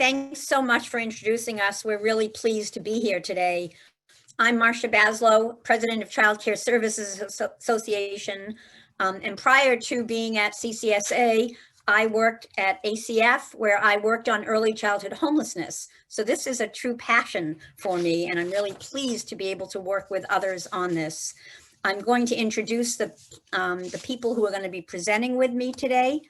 Thanks so much for introducing us. We're really pleased to be here today. I'm Marsha Basloe, President of Child Care Services Association. And prior to being at CCSA, I worked at ACF, where I worked on early childhood homelessness. So this is a true passion for me, and I'm really pleased to be able to work with others on this. I'm going to introduce the people who are going to be presenting with me today.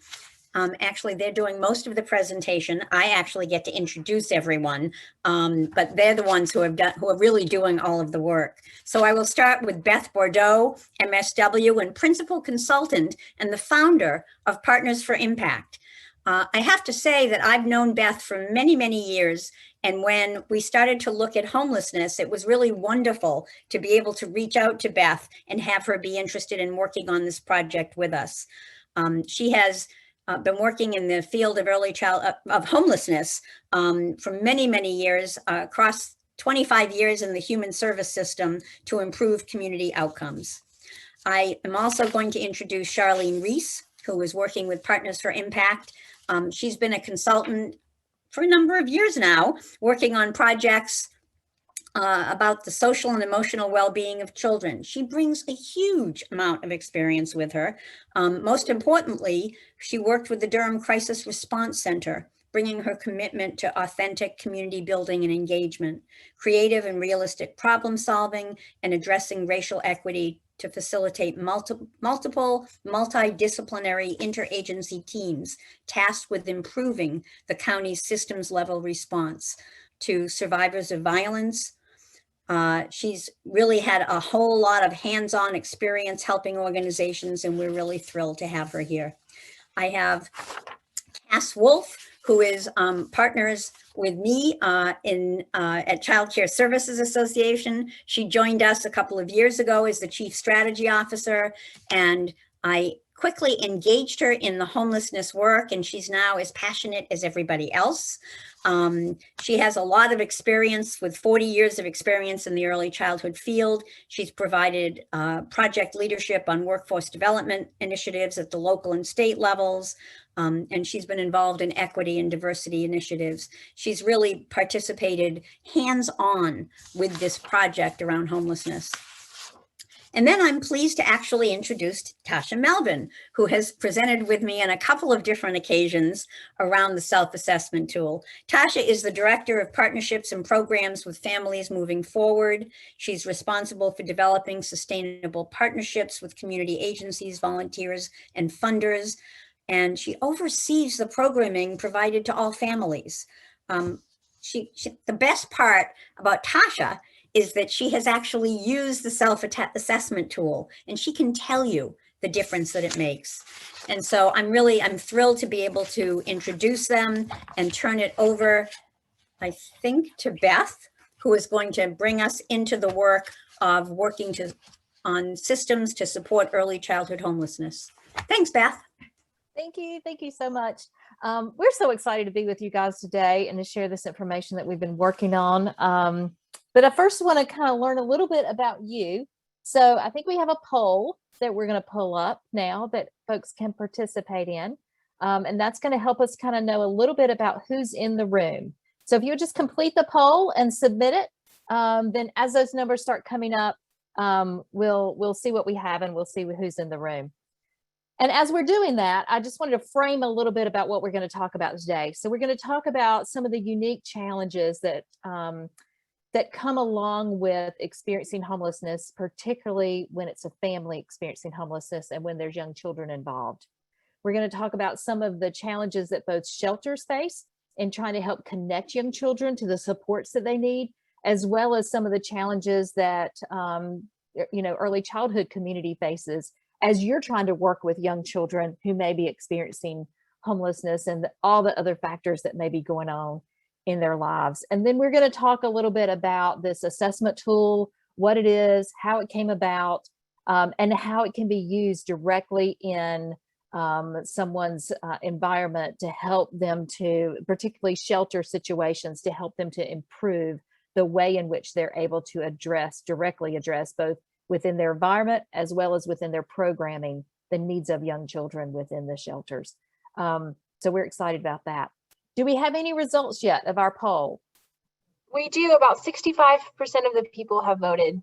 Actually, they're doing most of the presentation. I actually get to introduce everyone, but they're the ones who are really doing all of the work. So I will start with Beth Bordeaux, MSW and principal consultant and the founder of Partners for Impact. I have to say that I've known Beth for many, many years. And when we started to look at homelessness, it was really wonderful to be able to reach out to Beth and have her be interested in working on this project with us. She has been working in the field of of homelessness for many, many years, across 25 years in the human service system to improve community outcomes. I am also going to introduce Charlene Reiss, who is working with Partners for Impact. She's been a consultant for a number of years now, working on projects about the social and emotional well-being of children. She brings a huge amount of experience with her. Most importantly, she worked with the Durham Crisis Response Center, bringing her commitment to authentic community building and engagement, creative and realistic problem solving, and addressing racial equity to facilitate multiple multidisciplinary interagency teams tasked with improving the county's systems level response to survivors of violence. She's really had a whole lot of hands-on experience helping organizations, and we're really thrilled to have her here. I have Wolfe, who is partners with me at Child Care Services Association. She joined us a couple of years ago as the Chief Strategy Officer, and I quickly engaged her in the homelessness work, and she's now as passionate as everybody else. She has a lot of experience with 40 years of experience in the early childhood field. She's provided project leadership on workforce development initiatives at the local and state levels. And she's been involved in equity and diversity initiatives. She's really participated hands-on with this project around homelessness. And then I'm pleased to actually introduce Tasha Melvin, who has presented with me on a couple of different occasions around the self-assessment tool. Tasha is the Director of Partnerships and Programs with Families Moving Forward. She's responsible for developing sustainable partnerships with community agencies, volunteers, and funders. And she oversees the programming provided to all families. The best part about Tasha is that she has actually used the self-assessment tool, and she can tell you the difference that it makes. And so I'm thrilled to be able to introduce them and turn it over, I think, to Beth, who is going to bring us into the work of working on systems to support early childhood homelessness. Thanks, Beth. Thank you so much. We're so excited to be with you guys today and to share this information that we've been working on. But I first want to kind of learn a little bit about you. So I think we have a poll that we're going to pull up now that folks can participate in. And that's going to help us kind of know a little bit about who's in the room. So if you would just complete the poll and submit it, then as those numbers start coming up, we'll see what we have and we'll see who's in the room. And as we're doing that, I just wanted to frame a little bit about what we're going to talk about today. So we're going to talk about some of the unique challenges that come along with experiencing homelessness, particularly when it's a family experiencing homelessness and when there's young children involved. We're going to talk about some of the challenges that both shelters face in trying to help connect young children to the supports that they need, as well as some of the challenges that early childhood community faces as you're trying to work with young children who may be experiencing homelessness and all the other factors that may be going on in their lives. And then we're going to talk a little bit about this assessment tool, what it is, how it came about, and how it can be used directly in someone's environment to help them to, particularly shelter situations, to help them to improve the way in which they're able to directly address both within their environment as well as within their programming, the needs of young children within the shelters. So we're excited about that. Do we have any results yet of our poll? We do. About 65% of the people have voted.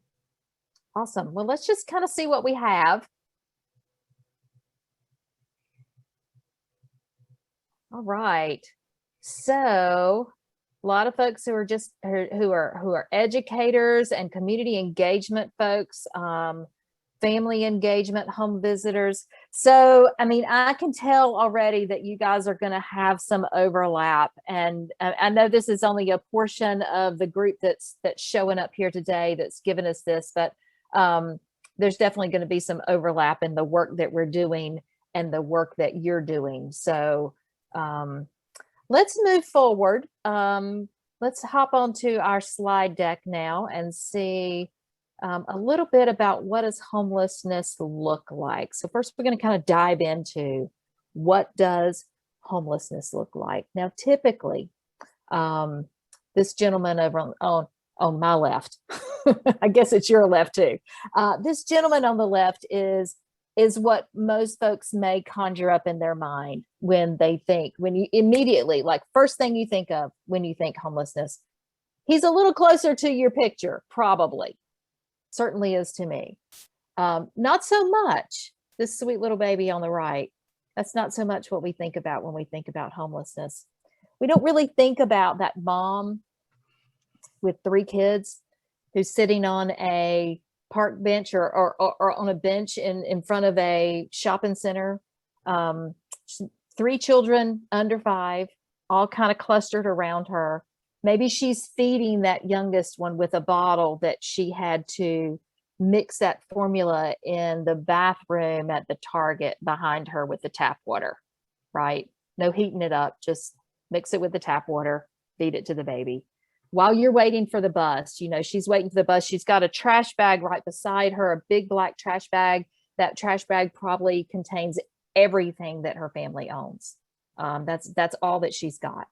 Awesome. Well, let's just kind of see what we have. All right. So a lot of folks who are just who are educators and community engagement folks, family engagement, home visitors. So, I mean, I can tell already that you guys are going to have some overlap. And I know this is only a portion of the group that's showing up here today that's given us this, but there's definitely going to be some overlap in the work that we're doing and the work that you're doing. So let's move forward. Let's hop onto our slide deck now and see a little bit about what does homelessness look like. So first, we're going to kind of dive into what does homelessness look like. Now, typically, this gentleman over on my left, I guess it's your left too. This gentleman on the left is what most folks may conjure up in their mind when you immediately, like first thing you think of when you think homelessness. He's a little closer to your picture, probably. Certainly is to me. Not so much this sweet little baby on the right. That's not so much what we think about when we think about homelessness. We don't really think about that mom with 3 kids who's sitting on a park bench or on a bench in front of a shopping center. 3 children under 5, all kind of clustered around her. Maybe she's feeding that youngest one with a bottle that she had to mix that formula in the bathroom at the Target behind her with the tap water, right? No heating it up, just mix it with the tap water, feed it to the baby. While you're waiting for the bus, she's waiting for the bus. She's got a trash bag right beside her, a big black trash bag. That trash bag probably contains everything that her family owns. That's all that she's got.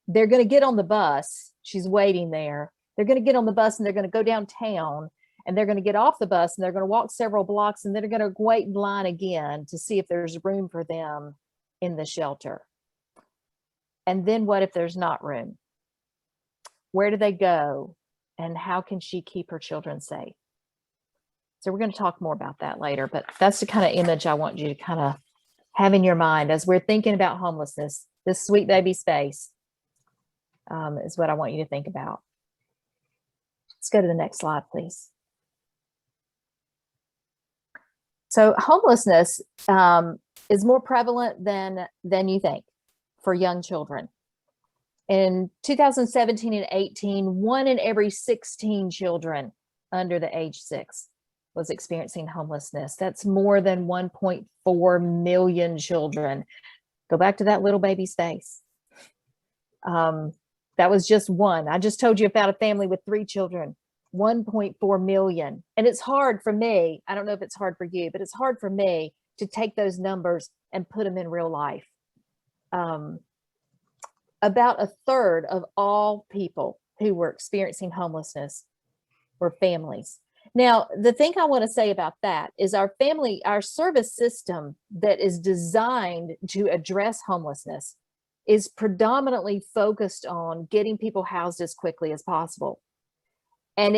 They're going to get on the bus. She's waiting there. They're going to get on the bus and they're going to go downtown and they're going to get off the bus and they're going to walk several blocks and then they're going to wait in line again to see if there's room for them in the shelter. And then what if there's not room? Where do they go? And how can she keep her children safe? So we're going to talk more about that later, but that's the kind of image I want you to kind of have in your mind as we're thinking about homelessness. This sweet baby space is what I want you to think about. Let's go to the next slide, please. So homelessness is more prevalent than you think for young children. In 2017 and 18, 1 in every 16 children under the age 6 was experiencing homelessness. That's more than 1.4 million children. Go back to that little baby space. That was just one. I just told you about a family with 3 children, 1.4 million. And it's hard for me. I don't know if it's hard for you, but it's hard for me to take those numbers and put them in real life. About a third of all people who were experiencing homelessness were families. Now, the thing I want to say about that is our service system that is designed to address homelessness is predominantly focused on getting people housed as quickly as possible. And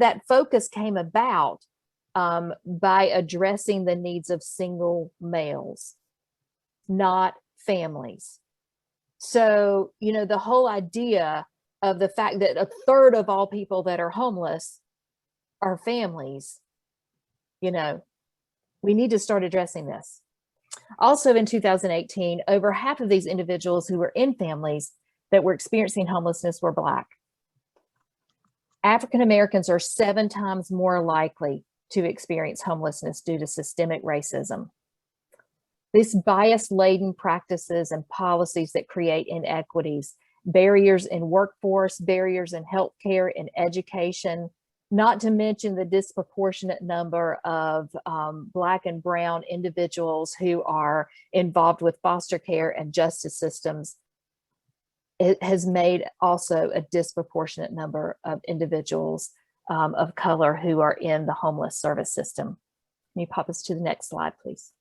that focus came about by addressing the needs of single males, not families. So, the whole idea of the fact that a third of all people that are homeless are families, we need to start addressing this. Also in 2018, over half of these individuals who were in families that were experiencing homelessness were Black. African Americans are 7 times more likely to experience homelessness due to systemic racism. These bias-laden practices and policies that create inequities, barriers in workforce, barriers in healthcare, in education, not to mention the disproportionate number of Black and brown individuals who are involved with foster care and justice systems. It has made also a disproportionate number of individuals of color who are in the homeless service system. Can you pop us to the next slide, please?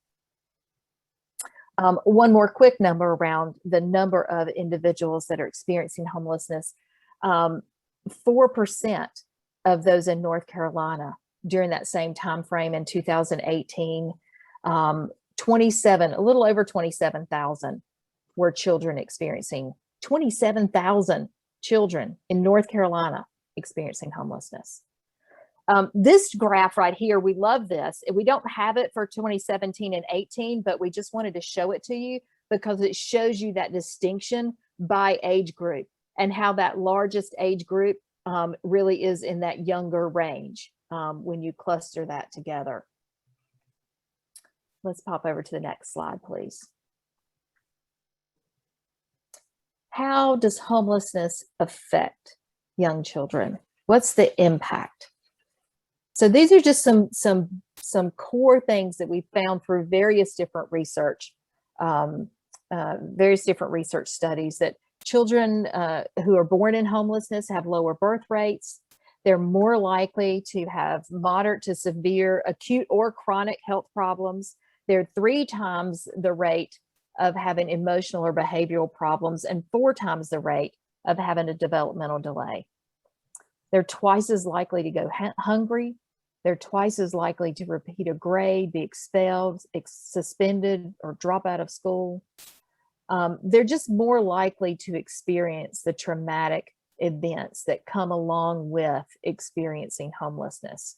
One more quick number around the number of individuals that are experiencing homelessness. 4% of those in North Carolina during that same time frame in 2018, a little over 27,000 were children experiencing, 27,000 children in North Carolina experiencing homelessness. This graph right here, we love this. We don't have it for 2017 and 18, but we just wanted to show it to you because it shows you that distinction by age group and how that largest age group really is in that younger range when you cluster that together. Let's pop over to the next slide, please. How does homelessness affect young children? What's the impact? So these are just some core things that we found through various different research studies, that children who are born in homelessness have lower birth rates. They're more likely to have moderate to severe acute or chronic health problems. They're 3 times the rate of having emotional or behavioral problems and 4 times the rate of having a developmental delay. They're twice as likely to go hungry. They're twice as likely to repeat a grade, be expelled, suspended, or drop out of school. They're just more likely to experience the traumatic events that come along with experiencing homelessness.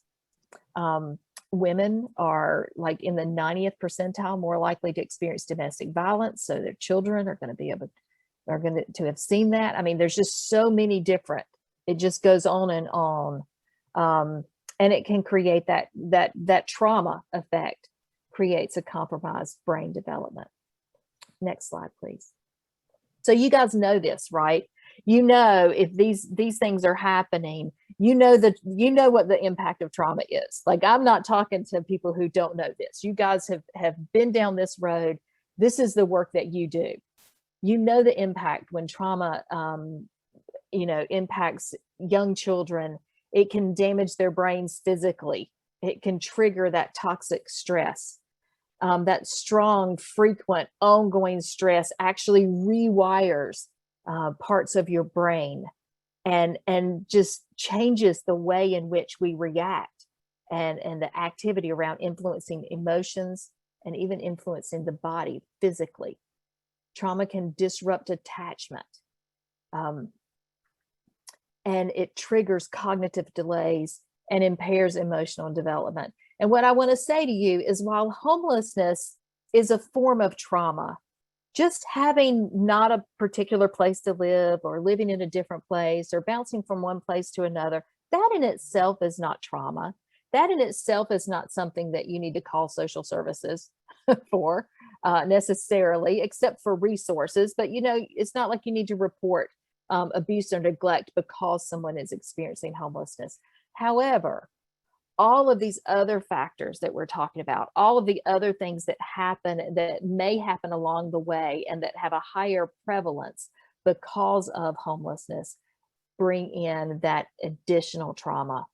Women are like in the 90th percentile more likely to experience domestic violence, so their children are going to have seen that. I mean, there's just so many different. It just goes on and on. And it can create that trauma effect, creates a compromised brain development. Next slide, please. So you guys know this, right? You know, if these things are happening, you know what the impact of trauma is. Like, I'm not talking to people who don't know this. You guys have been down this road. This is the work that you do. You know the impact when trauma, impacts young children. It can damage their brains physically. It can trigger that toxic stress. That strong, frequent, ongoing stress actually rewires parts of your brain and just changes the way in which we react and the activity around influencing emotions and even influencing the body physically. Trauma can disrupt attachment. And it triggers cognitive delays and impairs emotional development. And what I want to say to you is, while homelessness is a form of trauma, just having not a particular place to live or living in a different place or bouncing from one place to another, that in itself is not trauma. That in itself is not something that you need to call social services for necessarily, except for resources. But, it's not like you need to report abuse or neglect because someone is experiencing homelessness. However, all of these other factors that we're talking about, all of the other things that happen, that may happen along the way and that have a higher prevalence because of homelessness, bring in that additional trauma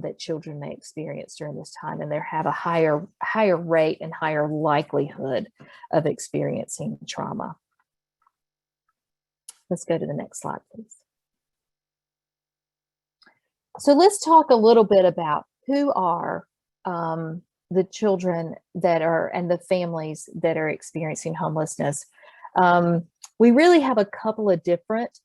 that children may experience during this time, and they have a higher rate and higher likelihood of experiencing trauma. Let's go to the next slide, please. So let's talk a little bit about who are the children that are and the families that are experiencing homelessness. We really have a couple of different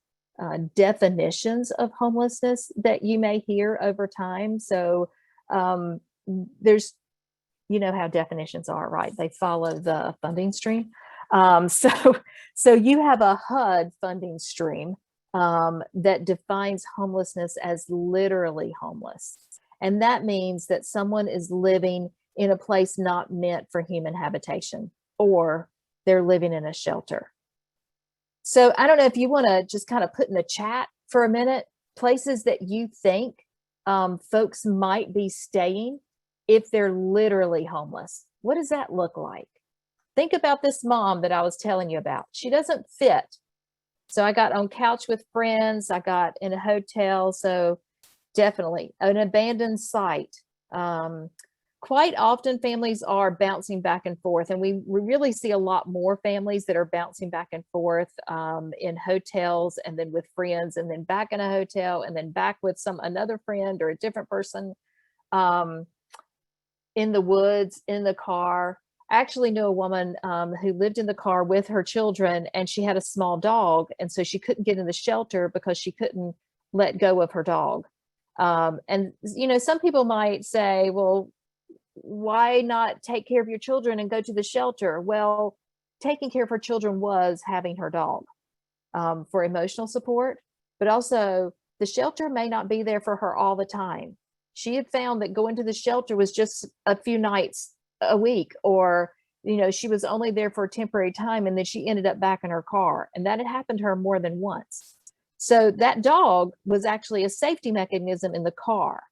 definitions of homelessness that you may hear over time. So there's, how definitions are, right? They follow the funding stream. So you have a HUD funding stream that defines homelessness as literally homeless. And that means that someone is living in a place not meant for human habitation, or they're living in a shelter. So I don't know if you want to just kind of put in the chat for a minute, places that you think folks might be staying if they're literally homeless. What does that look like? Think about this mom that I was telling you about. She doesn't fit. So I got on couch with friends. I got in a hotel. So definitely an abandoned site. quite often families are bouncing back and forth, and we really see a lot more families that are bouncing back and forth in hotels, and then with friends, and then back in a hotel, and then back with another friend or a different person, in the woods, in the car. I actually know a woman who lived in the car with her children, and she had a small dog, and so she couldn't get in the shelter because she couldn't let go of her dog. And some people might say, well, why not take care of your children and go to the shelter? Well, taking care of her children was having her dog for emotional support, but also the shelter may not be there for her all the time. She had found that going to the shelter was just a few nights a week, or she was only there for a temporary time, and then she ended up back in her car, and that had happened to her more than once. So that dog was actually a safety mechanism in the car.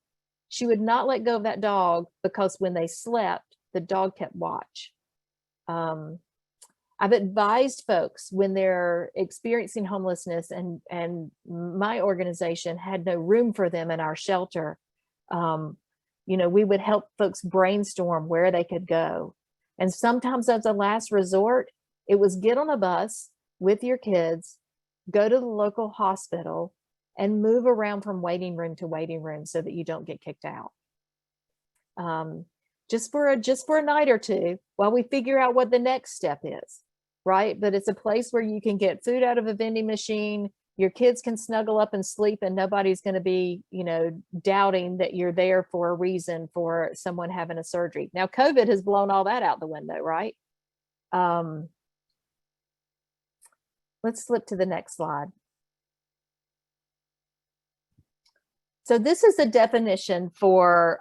She would not let go of that dog because when they slept, the dog kept watch. I've advised folks when they're experiencing homelessness, and my organization had no room for them in our shelter. We would help folks brainstorm where they could go. And sometimes as a last resort, it was get on a bus with your kids, go to the local hospital, and move around from waiting room to waiting room so that you don't get kicked out. Just for a night or two while we figure out what the next step is, right? But it's a place where you can get food out of a vending machine. Your kids can snuggle up and sleep, and nobody's going to be, doubting that you're there for a reason for someone having a surgery. Now, COVID has blown all that out the window, right? Let's flip to the next slide. So this is a definition for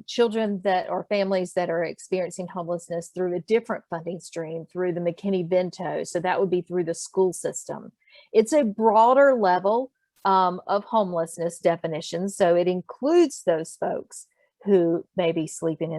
children or families that are experiencing homelessness through a different funding stream, through the McKinney-Vento. So that would be through the school system. It's a broader level of homelessness definition. So it includes those folks who may be sleeping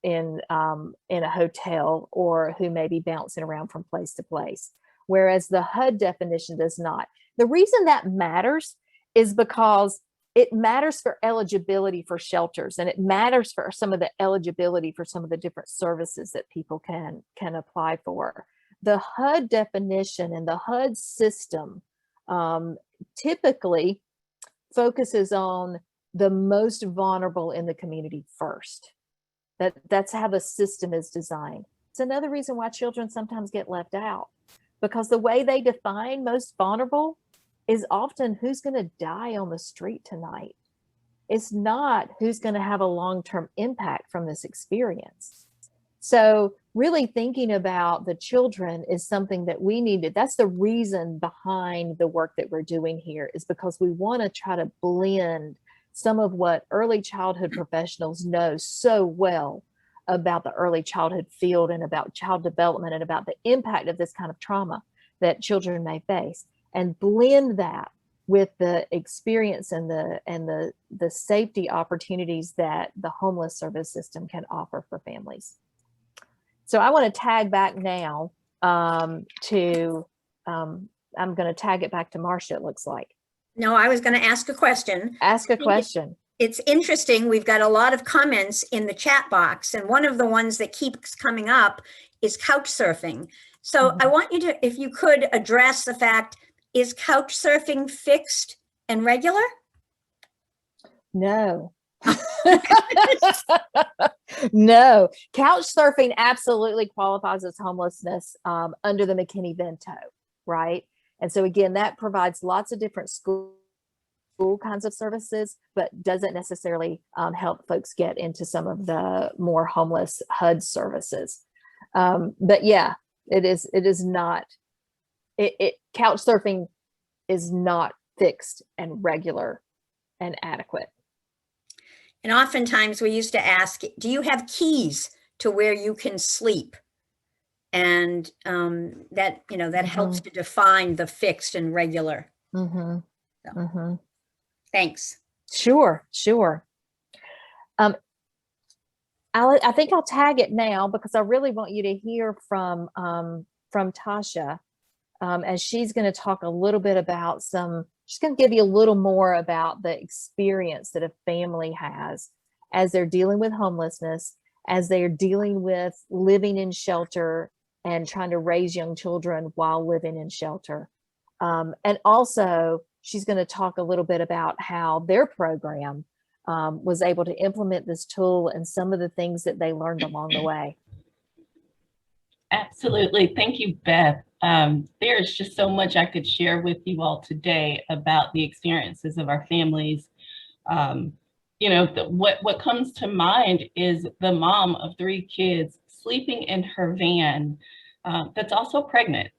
in a hotel, or who may be bouncing around from place to place, whereas the HUD definition does not. The reason that matters is because it matters for eligibility for shelters, and it matters for some of the eligibility for some of the different services that people can apply for. The HUD definition and the HUD system typically focuses on the most vulnerable in the community first. That's how the system is designed. It's another reason why children sometimes get left out, because the way they define most vulnerable is often who's going to die on the street tonight. It's not who's going to have a long-term impact from this experience. So really thinking about the children is something that we needed. That's the reason behind the work that we're doing here, is because we want to try to blend some of what early childhood professionals know so well about the early childhood field, and about child development, and about the impact of this kind of trauma that children may face, and blend that with the experience and the safety opportunities that the homeless service system can offer for families. So I want to tag back now I'm going to tag it back to Marsha, it looks like. No, I was going to ask a question. Ask a question. It's interesting. We've got a lot of comments in the chat box, and one of the ones that keeps coming up is couch surfing. So I want you to, if you could, address the fact, is couch surfing fixed and regular? No. No. Couch surfing absolutely qualifies as homelessness under the McKinney-Vento, right? And so again, that provides lots of different school kinds of services, but doesn't necessarily help folks get into some of the more homeless HUD services. But yeah, it is not, couch surfing is not fixed and regular and adequate. And oftentimes we used to ask, do you have keys to where you can sleep? And that, that helps to define the fixed and regular. So, thanks. Sure. I think I'll tag it now, because I really want you to hear from Tasha, as she's going to talk a little bit about she's going to give you a little more about the experience that a family has as they're dealing with homelessness, as they're dealing with living in shelter and trying to raise young children while living in shelter. And also, she's going to talk a little bit about how their program was able to implement this tool and some of the things that they learned along the way. Absolutely. Thank you, Beth. There's just so much I could share with you all today about the experiences of our families. What comes to mind is the mom of 3 kids sleeping in her van that's also pregnant.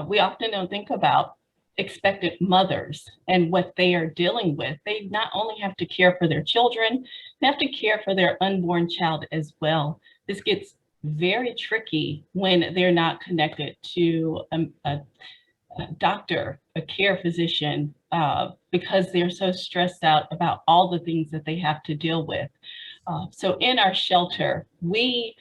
We often don't think about expectant mothers and what they are dealing with. They not only have to care for their children, they have to care for their unborn child as well. This gets very tricky when they're not connected to a doctor, a care physician, because they're so stressed out about all the things that they have to deal with. So in our shelter, we,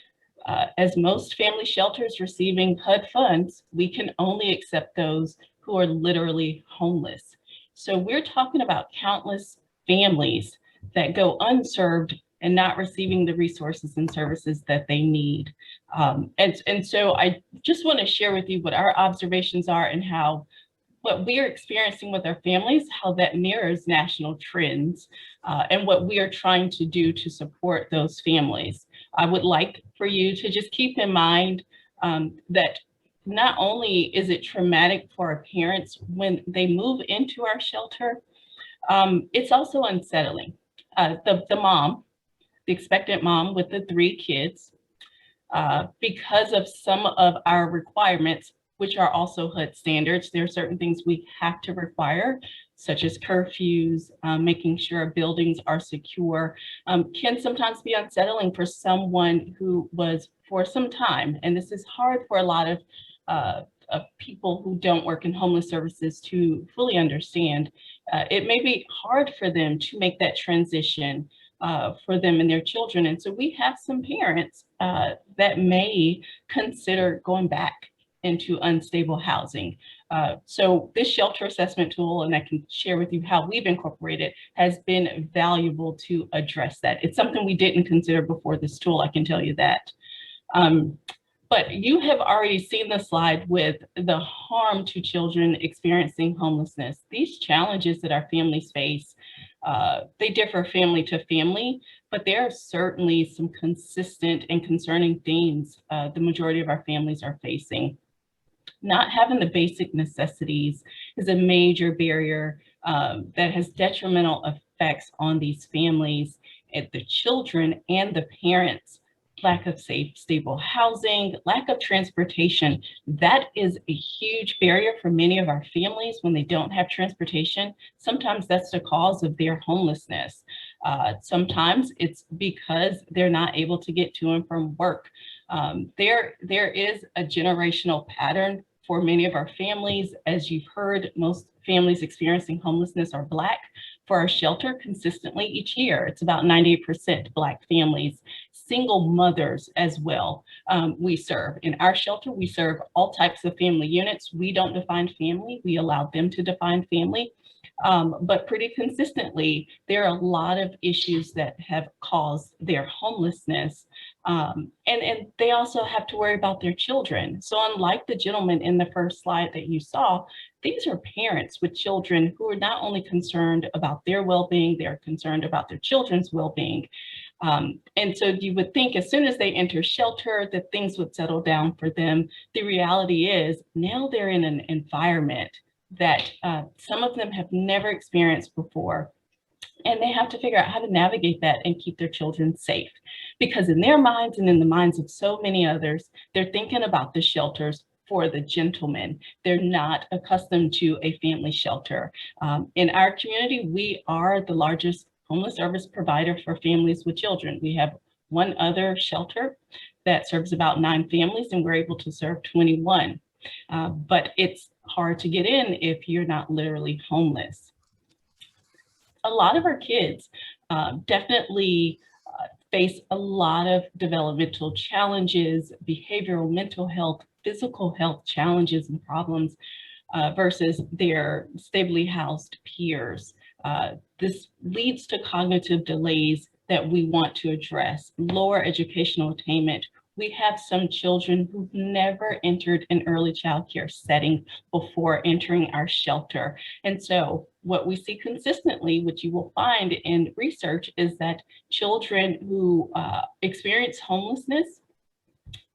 as most family shelters receiving HUD funds, we can only accept those who are literally homeless. So we're talking about countless families that go unserved and not receiving the resources and services that they need. And so I just want to share with you what our observations are and how what we are experiencing with our families, how that mirrors national trends, and what we are trying to do to support those families. I would like for you to just keep in mind that not only is it traumatic for our parents when they move into our shelter, it's also unsettling. The expectant mom with the 3 kids, because of some of our requirements, which are also HUD standards, there are certain things we have to require, such as curfews, making sure buildings are secure, can sometimes be unsettling for someone who was for some time. And this is hard for a lot of people who don't work in homeless services to fully understand. It may be hard for them to make that transition for them and their children. And so we have some parents that may consider going back into unstable housing. So this shelter assessment tool, and I can share with you how we've incorporated, has been valuable to address that. It's something we didn't consider before this tool, I can tell you that. But you have already seen the slide with the harm to children experiencing homelessness. These challenges that our families face, they differ family to family, but there are certainly some consistent and concerning themes the majority of our families are facing. Not having the basic necessities is a major barrier that has detrimental effects on these families, and the children and the parents. Lack of safe, stable housing, lack of transportation. That is a huge barrier for many of our families when they don't have transportation. Sometimes that's the cause of their homelessness. Sometimes it's because they're not able to get to and from work. There is a generational pattern for many of our families. As you've heard, most families experiencing homelessness are Black. For our shelter, consistently each year, it's about 98% Black families, single mothers as well. We serve. In our shelter, we serve all types of family units. We don't define family, we allow them to define family. But pretty consistently, there are a lot of issues that have caused their homelessness. And they also have to worry about their children. So unlike the gentleman in the first slide that you saw, these are parents with children who are not only concerned about their well-being, they're concerned about their children's well-being. And so you would think as soon as they enter shelter that things would settle down for them. The reality is now they're in an environment that some of them have never experienced before. And they have to figure out how to navigate that and keep their children safe. Because in their minds and in the minds of so many others, they're thinking about the shelters for the gentlemen. They're not accustomed to a family shelter. In our community, we are the largest homeless service provider for families with children. We have one other shelter that serves about 9 families, and we're able to serve 21. But it's hard to get in if you're not literally homeless. A lot of our kids definitely face a lot of developmental challenges, behavioral, mental health, physical health challenges and problems versus their stably housed peers. This leads to cognitive delays, that we want to address. Lower educational attainment. We have some children who've never entered an early childcare setting before entering our shelter. And so what we see consistently, which you will find in research, is that children who experience homelessness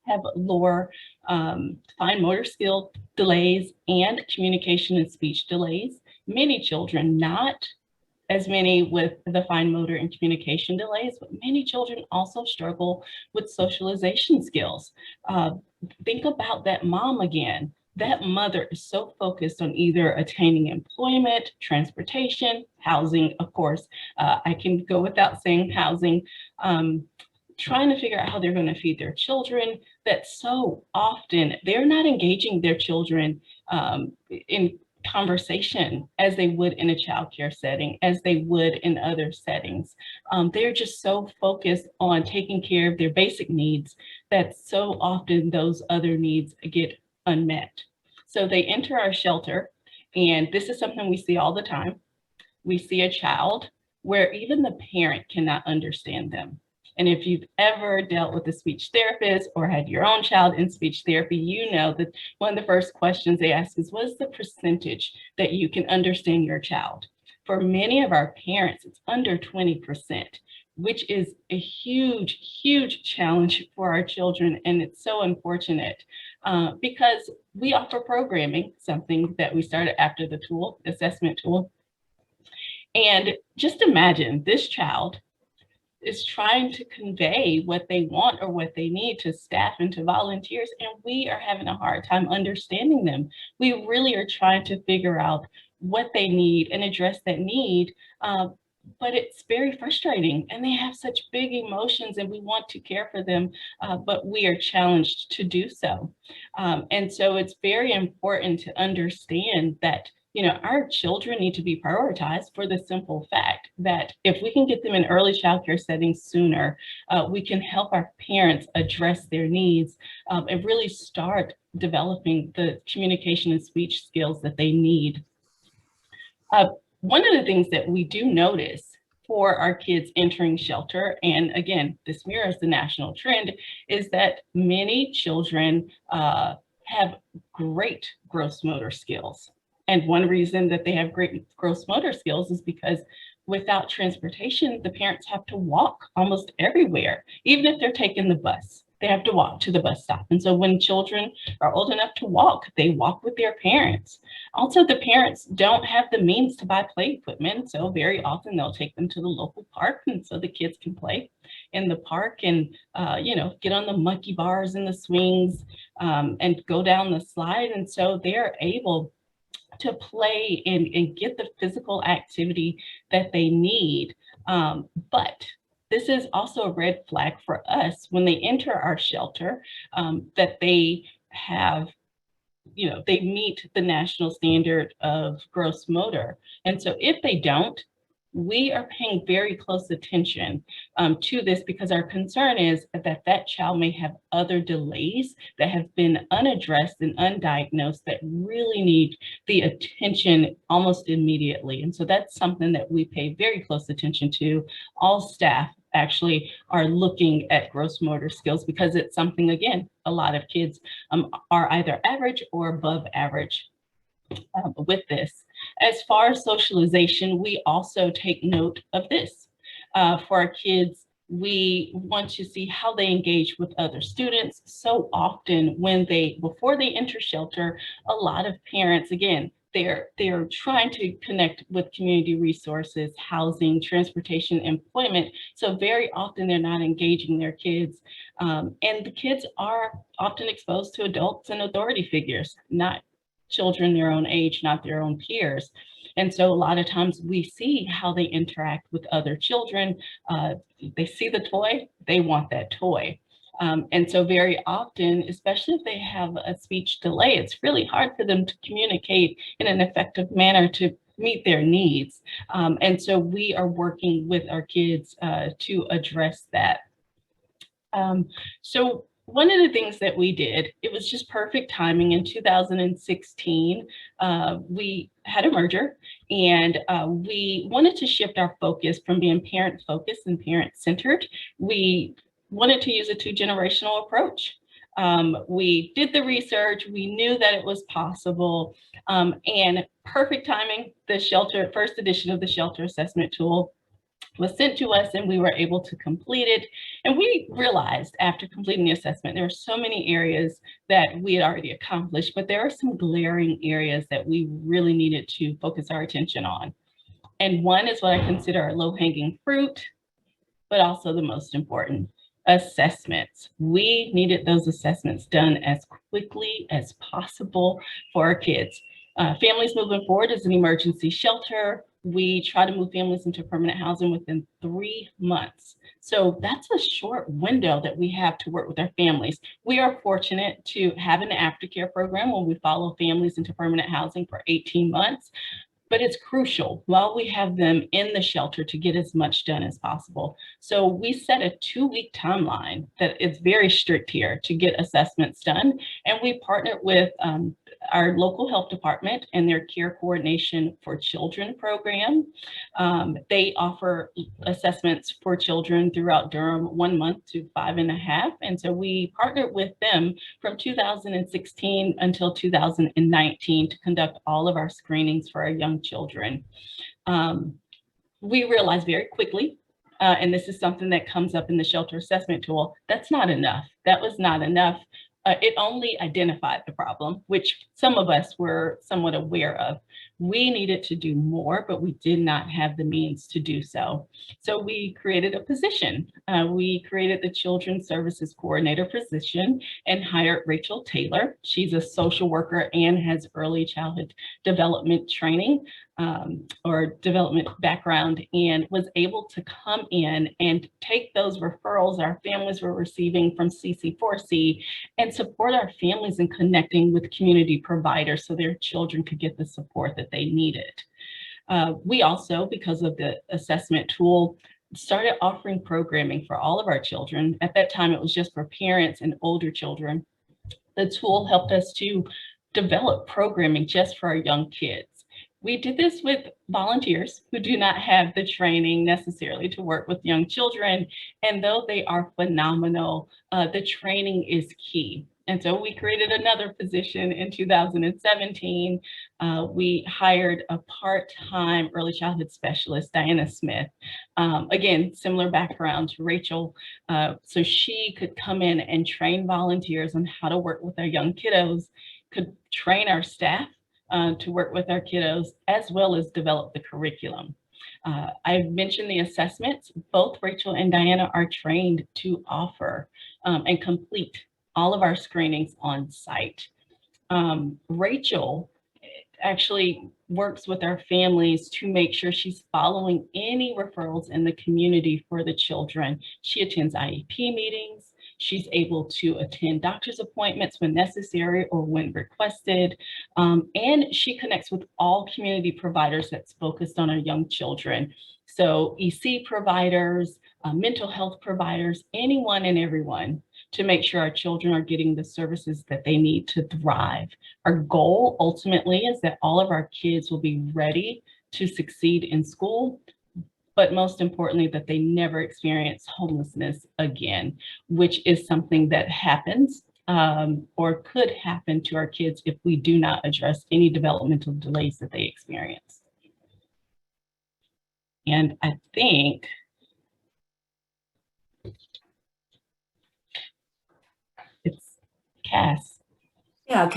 have lower fine motor skill delays and communication and speech delays. Many children, not as many with the fine motor and communication delays, but many children also struggle with socialization skills. Think about that mom again. That mother is so focused on either attaining employment, transportation, housing, of course. I can go without saying housing, trying to figure out how they're going to feed their children, that so often they're not engaging their children in conversation as they would in a childcare setting, as they would in other settings. They're just so focused on taking care of their basic needs that so often those other needs get unmet. So they enter our shelter, and this is something we see all the time. We see a child where even the parent cannot understand them. And if you've ever dealt with a speech therapist or had your own child in speech therapy, you know that one of the first questions they ask is, what is the percentage that you can understand your child? For many of our parents, it's under 20%, which is a huge, huge challenge for our children. And it's so unfortunate because we offer programming, something that we started after the tool, assessment tool. And just imagine this child is trying to convey what they want or what they need to staff and to volunteers, and we are having a hard time understanding them. We really are trying to figure out what they need and address that need, but it's very frustrating, and they have such big emotions, and we want to care for them, but we are challenged to do so. And so it's very important to understand that our children need to be prioritized for the simple fact that if we can get them in early childcare settings sooner, we can help our parents address their needs and really start developing the communication and speech skills that they need. One of the things that we do notice for our kids entering shelter, and again, this mirrors the national trend, is that many children have great gross motor skills. And one reason that they have great gross motor skills is because without transportation, the parents have to walk almost everywhere. Even if they're taking the bus, they have to walk to the bus stop. And so when children are old enough to walk, they walk with their parents. Also, the parents don't have the means to buy play equipment. So very often they'll take them to the local park, and so the kids can play in the park and, get on the monkey bars and the swings and go down the slide. And so they're able to play and get the physical activity that they need. But this is also a red flag for us when they enter our shelter, that they have, they meet the national standard of gross motor. And so if they don't, we are paying very close attention to this, because our concern is that that child may have other delays that have been unaddressed and undiagnosed that really need the attention almost immediately. And so that's something that we pay very close attention to. All staff actually are looking at gross motor skills because it's something, again, a lot of kids are either average or above average with this. As far as socialization, we also take note of this. For our kids, we want to see how they engage with other students. So often before they enter shelter, a lot of parents, again, they're trying to connect with community resources, housing, transportation, employment. So very often they're not engaging their kids. And the kids are often exposed to adults and authority figures, not children their own age, not their own peers. And so a lot of times we see how they interact with other children. They see the toy, they want that toy. And so very often, especially if they have a speech delay, it's really hard for them to communicate in an effective manner to meet their needs. And so we are working with our kids to address that. So one of the things that we did, it was just perfect timing. In 2016, we had a merger, and we wanted to shift our focus from being parent focused and parent centered. We wanted to use a 2-generational approach. We did the research, we knew that it was possible, and perfect timing, the first edition of the shelter assessment tool was sent to us, and we were able to complete it. And we realized after completing the assessment, there were so many areas that we had already accomplished, but there are some glaring areas that we really needed to focus our attention on. And one is what I consider our low-hanging fruit, but also the most important: assessments. We needed those assessments done as quickly as possible for our kids. Families Moving Forward is an emergency shelter. We try to move families into permanent housing within 3 months. So that's a short window that we have to work with our families. We are fortunate to have an aftercare program where we follow families into permanent housing for 18 months. But it's crucial while we have them in the shelter to get as much done as possible. So we set a 2-week timeline that is very strict here to get assessments done. And we partnered with our local health department and their Care Coordination for Children program. They offer assessments for children throughout Durham, 1 month to 5.5. And so we partnered with them from 2016 until 2019 to conduct all of our screenings for our young children. We realized very quickly, and this is something that comes up in the shelter assessment tool, that's not enough. That was not enough. It only identified the problem, which some of us were somewhat aware of. We needed to do more, but we did not have the means to do so. So we created a position. We created the Children's Services Coordinator position and hired Rachel Taylor. She's a social worker and has early childhood development training or development background, and was able to come in and take those referrals our families were receiving from CC4C and support our families in connecting with community providers so their children could get the support that they needed. We also, because of the assessment tool, started offering programming for all of our children. At that time, it was just for parents and older children. The tool helped us to develop programming just for our young kids. We did this with volunteers who do not have the training necessarily to work with young children. And though they are phenomenal, the training is key. And so we created another position in 2017. We hired a part-time early childhood specialist, Diana Smith. Again, similar background to Rachel. So she could come in and train volunteers on how to work with our young kiddos, could train our staff to work with our kiddos, as well as develop the curriculum. I've mentioned the assessments. Both Rachel and Diana are trained to offer and complete all of our screenings on site. Rachel actually works with our families to make sure she's following any referrals in the community for the children. She attends IEP meetings. She's able to attend doctor's appointments when necessary or when requested. And she connects with all community providers that's focused on our young children. So EC providers, mental health providers, anyone and everyone, to make sure our children are getting the services that they need to thrive. Our goal ultimately is that all of our kids will be ready to succeed in school, but most importantly, that they never experience homelessness again, which is something that happens or could happen to our kids if we do not address any developmental delays that they experience. And I think it's Cass. Yeah,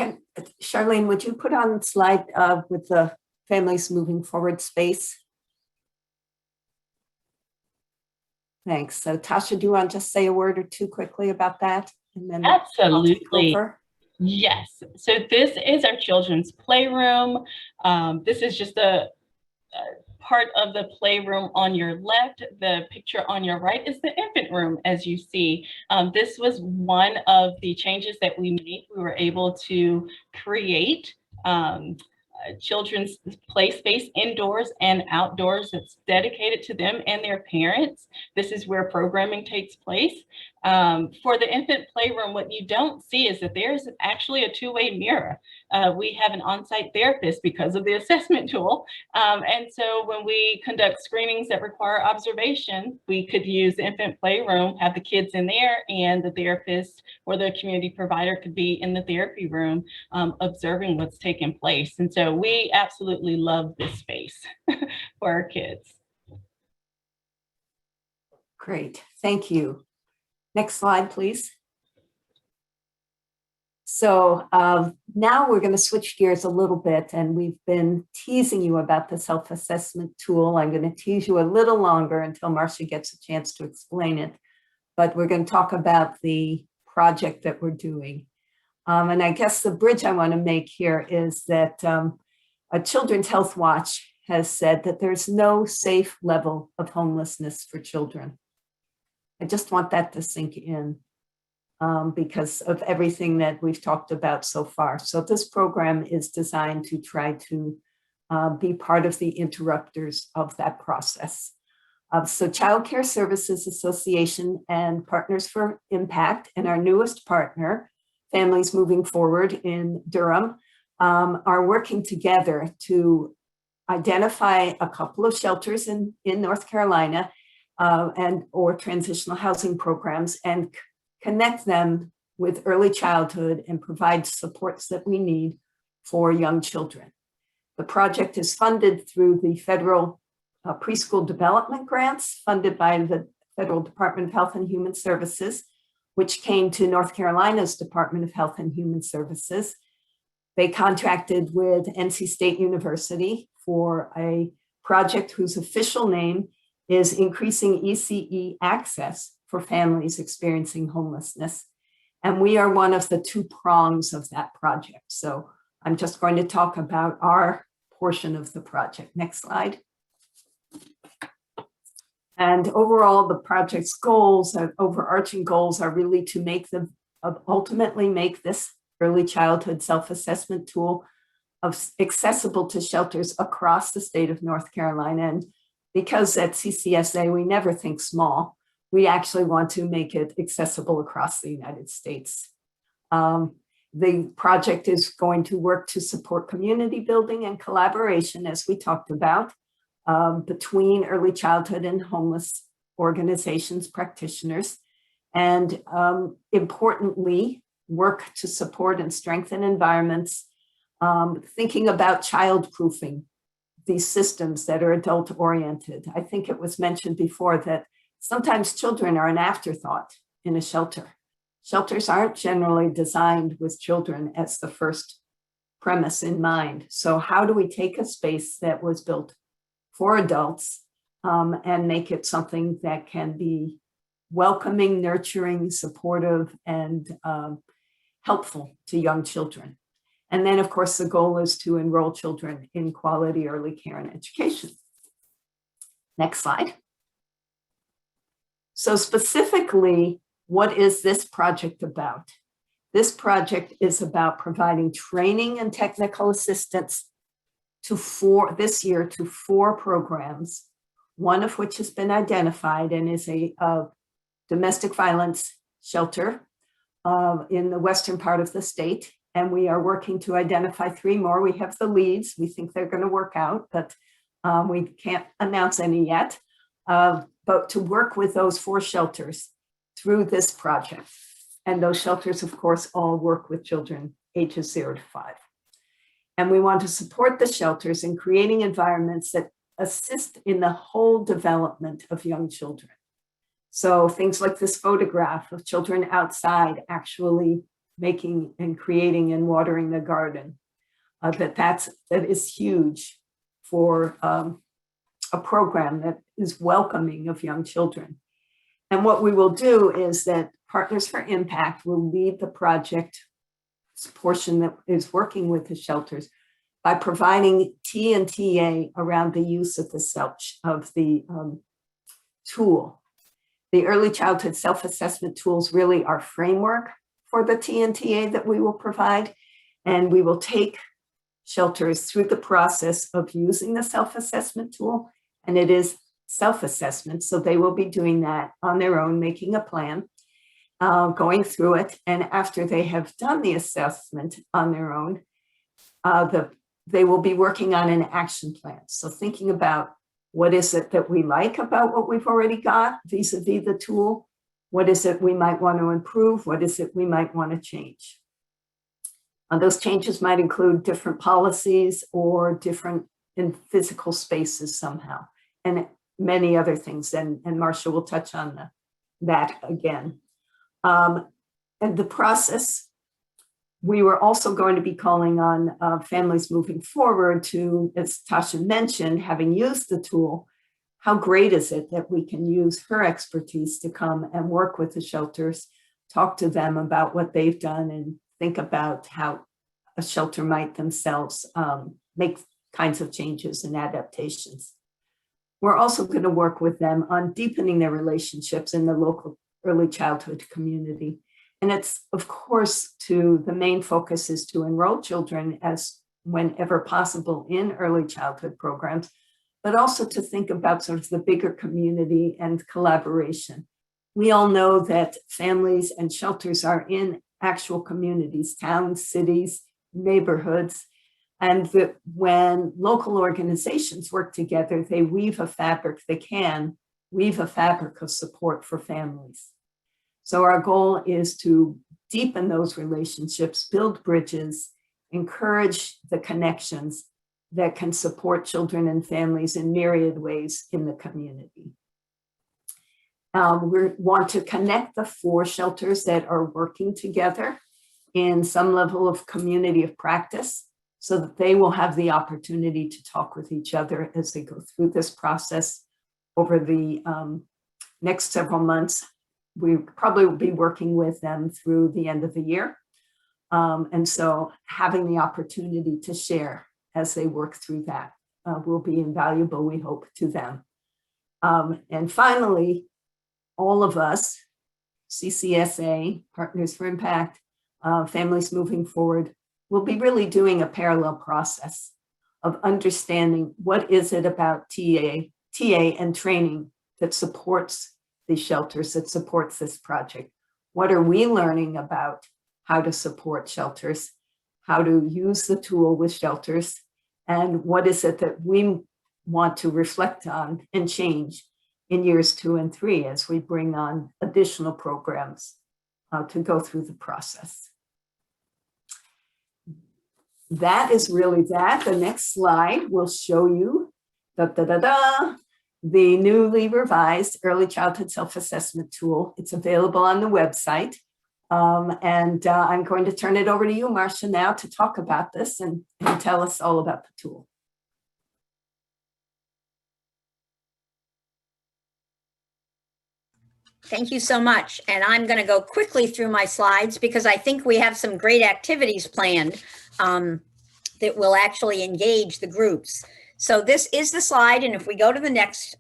Charlene, would you put on the slide with the Families Moving Forward space? Thanks. So Tasha, do you want to just say a word or two quickly about that? And then Absolutely. Yes. So this is our children's playroom. This is just a part of the playroom on your left. The picture on your right is the infant room, as you see. This was one of the changes that we made. We were able to create children's play space indoors and outdoors that's dedicated to them and their parents. This is where programming takes place. For the infant playroom, what you don't see is that there's actually a two-way mirror. We have an on-site therapist because of the assessment tool. And so when we conduct screenings that require observation, we could use the infant playroom, have the kids in there, and the therapist or the community provider could be in the therapy room observing what's taking place. And so we absolutely love this space for our kids. Great, thank you. Next slide, please. So now we're going to switch gears a little bit, and we've been teasing you about the self-assessment tool. I'm going to tease you a little longer until Marsha gets a chance to explain it, but we're going to talk about the project that we're doing. And I guess the bridge I want to make here is that a Children's Health Watch has said that there's no safe level of homelessness for children. I just want that to sink in because of everything that we've talked about so far. So this program is designed to try to be part of the interrupters of that process. So Child Care Services Association and Partners for Impact and our newest partner, Families Moving Forward in Durham, are working together to identify a couple of shelters in North Carolina or transitional housing programs and connect them with early childhood and provide supports that we need for young children. The project is funded through the federal preschool development grants funded by the Federal Department of Health and Human Services, which came to North Carolina's Department of Health and Human Services. They contracted with NC State University for a project whose official name is Increasing ECE Access for Families Experiencing Homelessness. And we are one of the two prongs of that project. So I'm just going to talk about our portion of the project. Next slide. And overall, the project's goals, overarching goals, are really to ultimately make this early childhood self-assessment tool accessible to shelters across the state of North Carolina. And because at CCSA, we never think small, we actually want to make it accessible across the United States. The project is going to work to support community building and collaboration, as we talked about, between early childhood and homeless organizations, practitioners, and importantly, work to support and strengthen environments, thinking about child-proofing these systems that are adult-oriented. I think it was mentioned before that sometimes children are an afterthought in a shelter. Shelters aren't generally designed with children as the first premise in mind. So how do we take a space that was built for adults and make it something that can be welcoming, nurturing, supportive, and helpful to young children? And then, of course, the goal is to enroll children in quality early care and education. Next slide. So specifically, what is this project about? This project is about providing training and technical assistance this year to 4 programs, one of which has been identified and is a domestic violence shelter in the western part of the state. And we are working to identify 3 more. We have the leads. We think they're going to work out, but we can't announce any yet. But to work with those 4 shelters through this project. And those shelters, of course, all work with children ages 0 to 5. And we want to support the shelters in creating environments that assist in the whole development of young children. So things like this photograph of children outside actually making and creating and watering the garden, that is huge for a program that is welcoming of young children. And what we will do is that Partners for Impact will lead the project portion that is working with the shelters by providing T&TA around the use of the tool. The early childhood self-assessment tools really are framework for the T&TA that we will provide, and we will take shelters through the process of using the self-assessment tool, and it is self-assessment, so they will be doing that on their own, making a plan. going through it. And after they have done the assessment on their own, they will be working on an action plan. So thinking about what is it that we like about what we've already got vis-a-vis the tool? What is it we might want to improve? What is it we might want to change? Those changes might include different policies or different in physical spaces somehow, and many other things. And Marsha will touch on that again. And the process, we were also going to be calling on families moving forward to, as Tasha mentioned, having used the tool, how great is it that we can use her expertise to come and work with the shelters, talk to them about what they've done, and think about how a shelter might themselves make kinds of changes and adaptations. We're also going to work with them on deepening their relationships in the local early childhood community. And it's, of course, the main focus is to enroll children as whenever possible in early childhood programs, but also to think about sort of the bigger community and collaboration. We all know that families and shelters are in actual communities, towns, cities, neighborhoods, and that when local organizations work together, they weave a fabric, they can weave a fabric of support for families. So our goal is to deepen those relationships, build bridges, encourage the connections that can support children and families in myriad ways in the community. We want to connect the 4 shelters that are working together in some level of community of practice so that they will have the opportunity to talk with each other as they go through this process over the next several months. We probably will be working with them through the end of the year. And so having the opportunity to share as they work through that will be invaluable, we hope, to them. And finally, all of us, CCSA, Partners for Impact, Families Moving Forward, will be really doing a parallel process of understanding what is it about TA and training that supports these shelters, that supports this project. What are we learning about how to support shelters, how to use the tool with shelters, and what is it that we want to reflect on and change in years 2 and 3 as we bring on additional programs to go through the process. That is really that. The next slide will show you the newly revised early childhood self-assessment tool. It's available on the website. I'm going to turn it over to you, Marsha, now to talk about this and tell us all about the tool. Thank you so much. And I'm going to go quickly through my slides because I think we have some great activities planned that will actually engage the groups. So this is the slide. And if we go to the next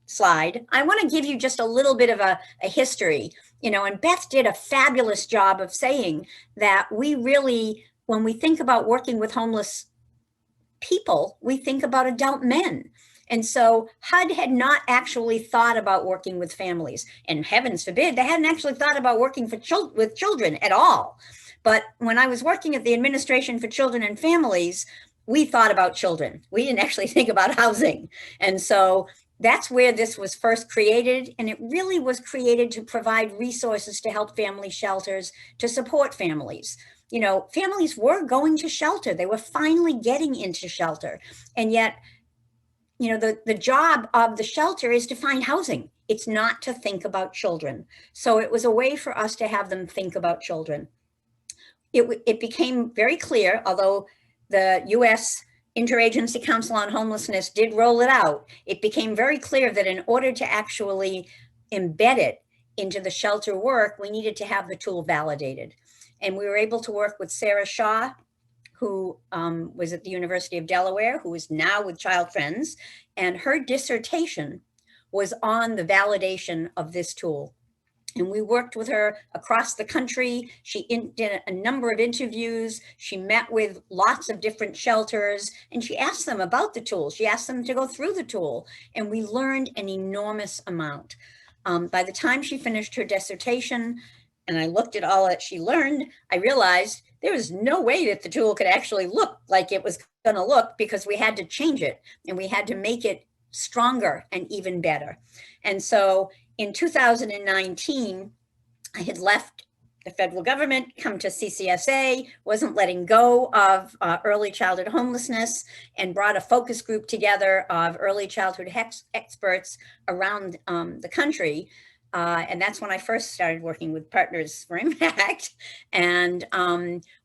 slide, I want to give you just a little bit of a history, and Beth did a fabulous job of saying that we really, when we think about working with homeless people, we think about adult men. And so HUD had not actually thought about working with families, and heavens forbid, they hadn't actually thought about working with children at all. But when I was working at the Administration for Children and Families, we thought about children. We didn't actually think about housing. And so that's where this was first created. And it really was created to provide resources to help family shelters, to support families. Families were going to shelter. They were finally getting into shelter. And yet, the job of the shelter is to find housing. It's not to think about children. So it was a way for us to have them think about children. It became very clear, although the U.S. Interagency Council on Homelessness did roll it out, it became very clear that in order to actually embed it into the shelter work, we needed to have the tool validated. And we were able to work with Sarah Shaw, who was at the University of Delaware, who is now with Child Friends, and her dissertation was on the validation of this tool. And we worked with her across the country. She did a number of interviews. She met with lots of different shelters, and she asked them about the tool. She asked them to go through the tool, and we learned an enormous amount. By the time she finished her dissertation, and I looked at all that she learned, I realized there was no way that the tool could actually look like it was going to look, because we had to change it and we had to make it stronger and even better. And so in 2019, I had left the federal government, come to CCSA, wasn't letting go of early childhood homelessness, and brought a focus group together of early childhood experts around the country. And that's when I first started working with Partners for Impact. And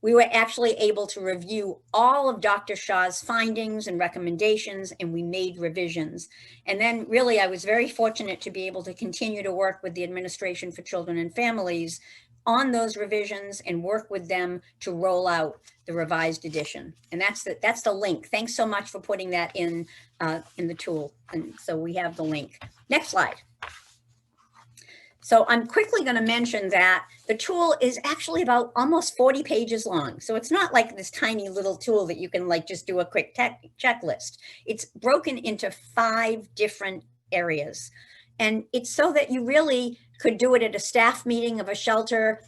we were actually able to review all of Dr. Shaw's findings and recommendations, and we made revisions. And then really, I was very fortunate to be able to continue to work with the Administration for Children and Families on those revisions and work with them to roll out the revised edition. And that's the link. Thanks so much for putting that in the tool. And so we have the link. Next slide. So I'm quickly going to mention that the tool is actually about almost 40 pages long. So it's not like this tiny little tool that you can like just do a quick checklist. It's broken into 5 different areas. And it's so that you really could do it at a staff meeting of a shelter.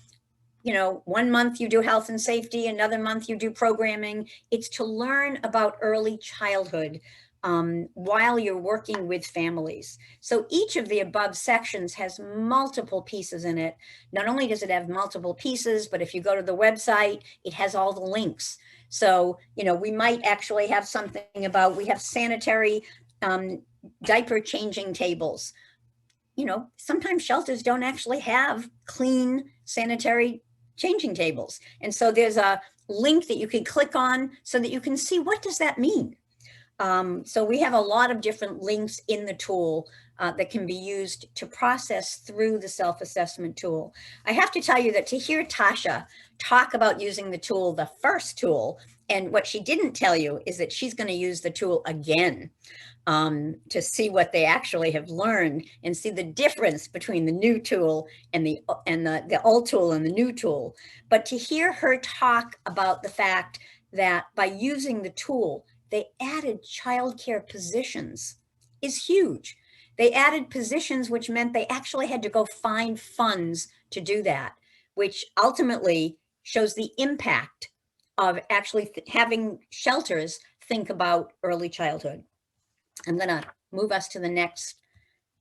You know, one month you do health and safety, another month you do programming. It's to learn about early childhood while you're working with families. So each of the above sections has multiple pieces in it. Not only does it have multiple pieces, but if you go to the website, it has all the links. So, you know, we might actually have something about, we have sanitary diaper changing tables. You know, sometimes shelters don't actually have clean sanitary changing tables. And so there's a link that you can click on so that you can see, what does that mean? So we have a lot of different links in the tool that can be used to process through the self-assessment tool. I have to tell you that to hear Tasha talk about using the tool, the first tool, and what she didn't tell you is that she's going to use the tool again to see what they actually have learned and see the difference between the new tool and the old tool and the new tool. But to hear her talk about the fact that by using the tool, they added childcare positions is huge. They added positions, which meant they actually had to go find funds to do that, which ultimately shows the impact of actually having shelters think about early childhood. I'm gonna move us to the next.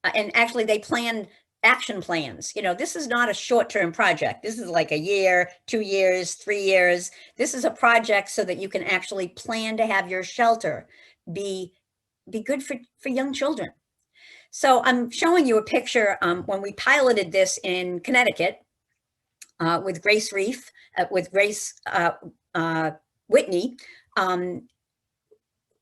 And actually they planned action plans. You know, this is not a short-term project. This is like a year, 2 years, 3 years. This is a project so that you can actually plan to have your shelter be good for young children. So I'm showing you a picture when we piloted this in Connecticut with Grace Reef, with Grace Whitney.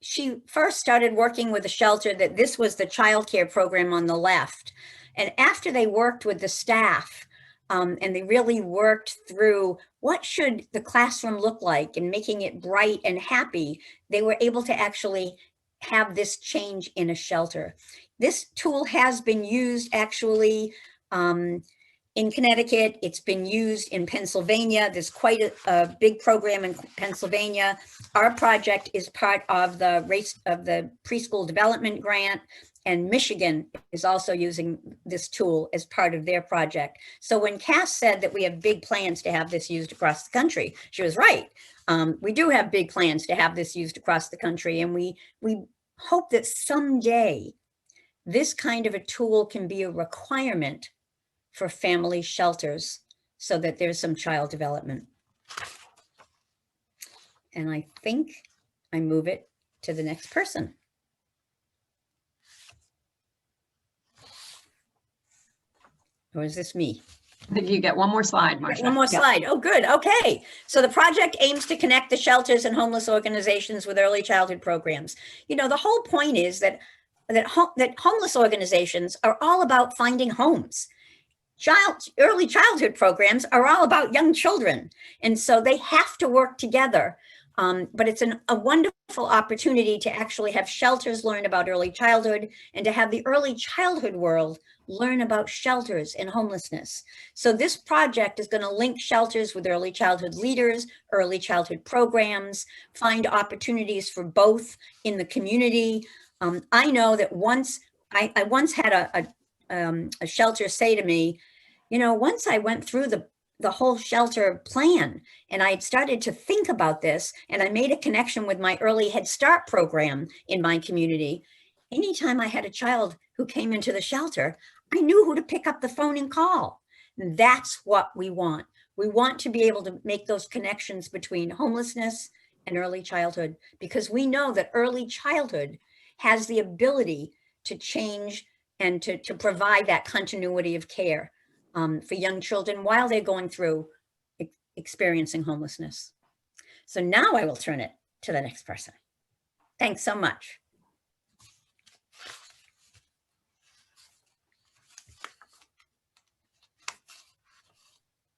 She first started working with a shelter that this was the childcare program on the left. And after they worked with the staff and they really worked through what should the classroom look like and making it bright and happy, they were able to actually have this change in a shelter. This tool has been used actually in Connecticut. It's been used in Pennsylvania. There's quite a big program in Pennsylvania. Our project is part of the Reiss of the preschool development grant, and Michigan is also using this tool as part of their project. So when Cass said that we have big plans to have this used across the country, she was right. We do have big plans to have this used across the country, and we hope that someday this kind of a tool can be a requirement for family shelters so that there's some child development. And I think I move it to the next person. Or is this me? I think you get one more slide, Marsha. One more slide. Oh, good. Okay. So the project aims to connect the shelters and homeless organizations with early childhood programs. You know, the whole point is that homeless organizations are all about finding homes. Early childhood programs are all about young children. And so they have to work together. But it's a wonderful opportunity to actually have shelters learn about early childhood and to have the early childhood world learn about shelters and homelessness. So this project is going to link shelters with early childhood leaders, early childhood programs, find opportunities for both in the community. I know that I once had a shelter say to me, you know, once I went through the the whole shelter plan. And I had started to think about this, and I made a connection with my early Head Start program in my community. Anytime I had a child who came into the shelter, I knew who to pick up the phone and call. And that's what we want. We want to be able to make those connections between homelessness and early childhood, because we know that early childhood has the ability to change and to provide that continuity of care for young children while they're going through experiencing homelessness. So now I will turn it to the next person. Thanks so much.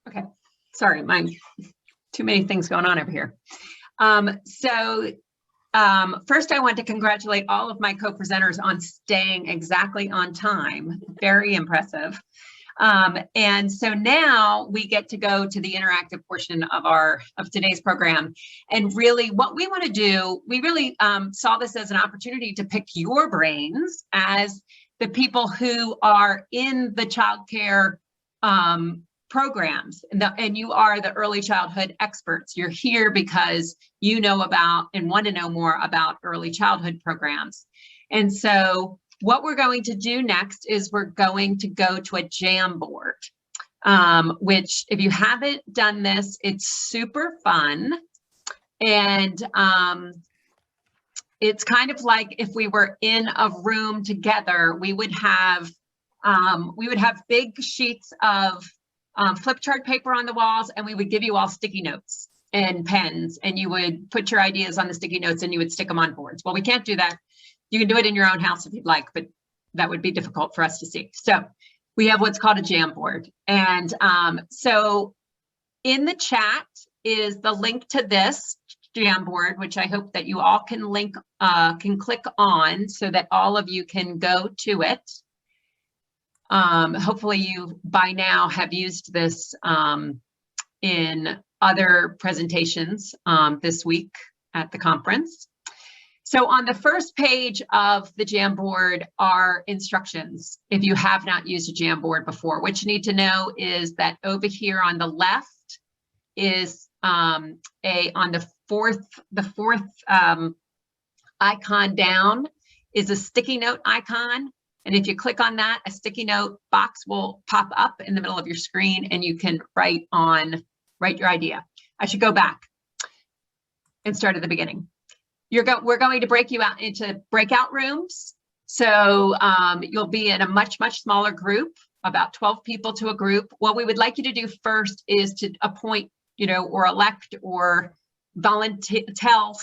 Okay, sorry, too many things going on over here. First I want to congratulate all of my co-presenters on staying exactly on time. Very impressive. And so now we get to go to the interactive portion of today's program. And really what we want to do, we really saw this as an opportunity to pick your brains as the people who are in the childcare programs, and you are the early childhood experts. You're here because you know about and want to know more about early childhood programs. And so what we're going to do next is we're going to go to a Jamboard, which if you haven't done this, it's super fun. And it's kind of like if we were in a room together, we would have big sheets of flip chart paper on the walls, and we would give you all sticky notes and pens, and you would put your ideas on the sticky notes and you would stick them on boards. Well, we can't do that. You can do it in your own house if you'd like, but that would be difficult for us to see. So we have what's called a Jamboard. And so in the chat is the link to this Jamboard, which I hope that you all can click on so that all of you can go to it. Hopefully you by now have used this in other presentations this week at the conference. So on the first page of the Jamboard are instructions. If you have not used a Jamboard before, what you need to know is that over here on the left is on the fourth icon down is a sticky note icon. And if you click on that, a sticky note box will pop up in the middle of your screen and you can write your idea. I should go back and start at the beginning. We're going to break you out into breakout rooms. So you'll be in a much, much smaller group, about 12 people to a group. What we would like you to do first is to appoint, or elect or tell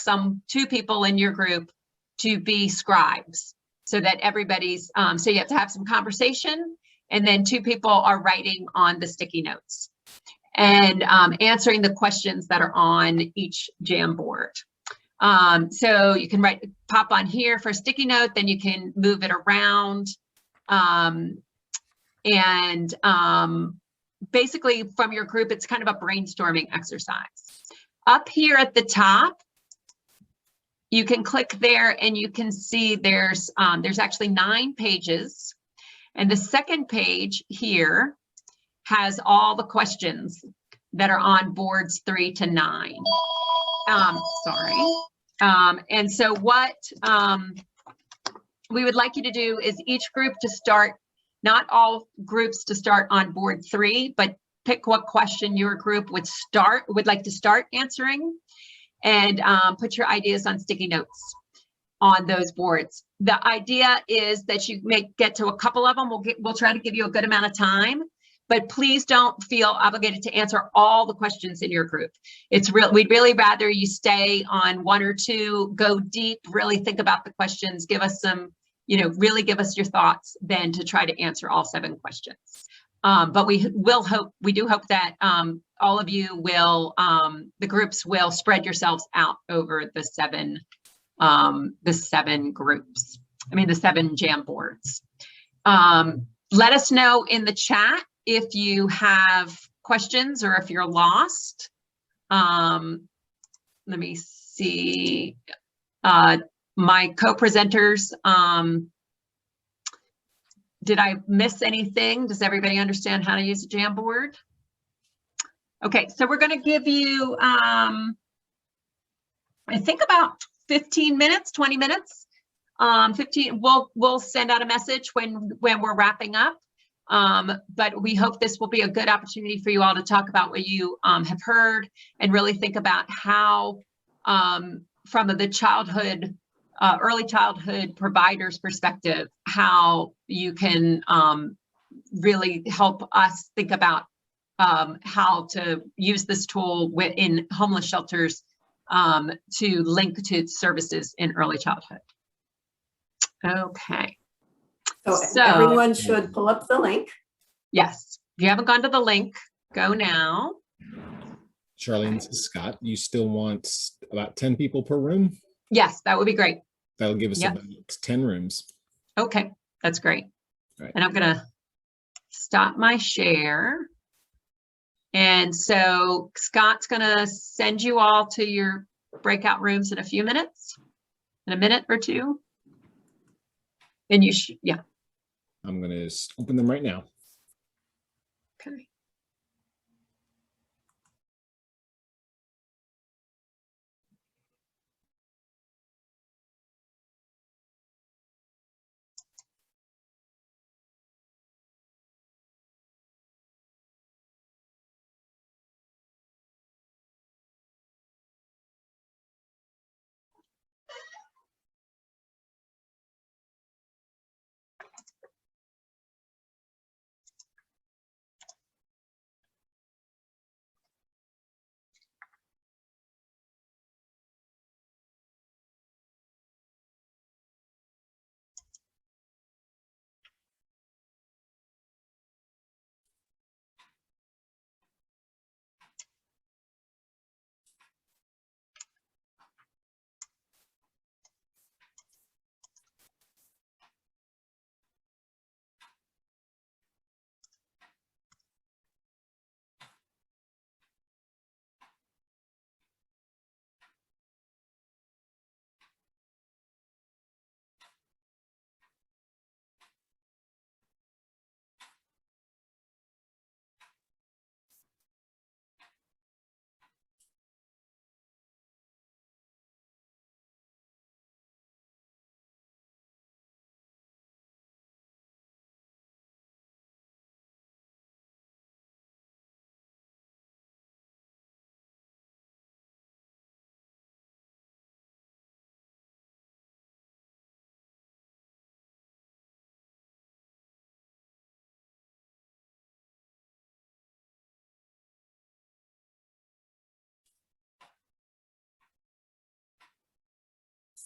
two people in your group to be scribes, so that everybody's, so you have to have some conversation, and then two people are writing on the sticky notes and answering the questions that are on each Jamboard. So you can pop on here for a sticky note, then you can move it around. Basically from your group, it's kind of a brainstorming exercise. Up here at the top, you can click there and you can see there's actually 9 pages. And the second page here has all the questions that are on boards 3 to 9. And so what we would like you to do is each group to start, not all groups to start on board 3, but pick what question your group would like to start answering, and put your ideas on sticky notes on those boards. The idea is that you may get to a couple of them. We'll try to give you a good amount of time, but please don't feel obligated to answer all the questions in your group. We'd really rather you stay on 1 or 2, go deep, really think about the questions, give us some, really give us your thoughts, than to try to answer all 7 questions. But we do hope that all of you will, the groups will spread yourselves out over the 7 groups. The 7 Jamboards. Let us know in the chat if you have questions or if you're lost. Let me see. My co-presenters, did I miss anything? Does everybody understand how to use a Jamboard? Okay, so we're going to give you, I think about 15 minutes, 20 minutes. 15, we'll send out a message when we're wrapping up. But we hope this will be a good opportunity for you all to talk about what you have heard and really think about how, from the childhood, early childhood providers perspective, how you can really help us think about how to use this tool in homeless shelters to link to services in early childhood. Okay. So everyone should pull up the link. Yes. If you haven't gone to the link, go now. Charlene, this is Scott. You still want about 10 people per room? Yes, that would be great. That'll give us Yep. about 10 rooms. Okay, that's great. Right. And I'm going to stop my share. And so Scott's going to send you all to your breakout rooms in a few minutes, in a minute or two. And you should, yeah. I'm going to open them right now. Okay.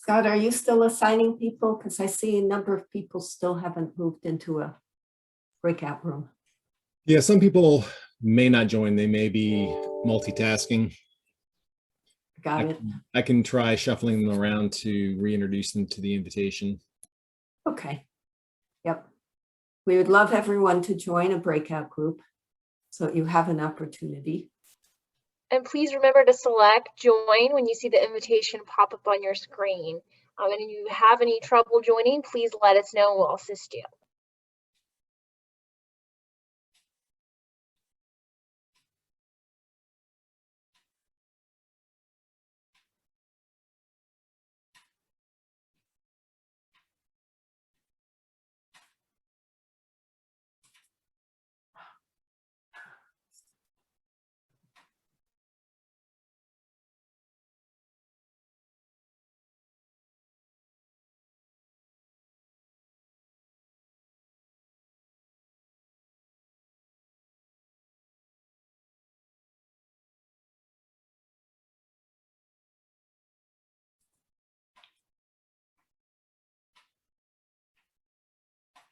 Scott, are you still assigning people? Because I see a number of people still haven't moved into a breakout room. Yeah, some people may not join. They may be multitasking. Got it. I can try shuffling them around to reintroduce them to the invitation. Okay. Yep. We would love everyone to join a breakout group so you have an opportunity. And please remember to select join when you see the invitation pop up on your screen. And if you have any trouble joining, please let us know and we'll assist you.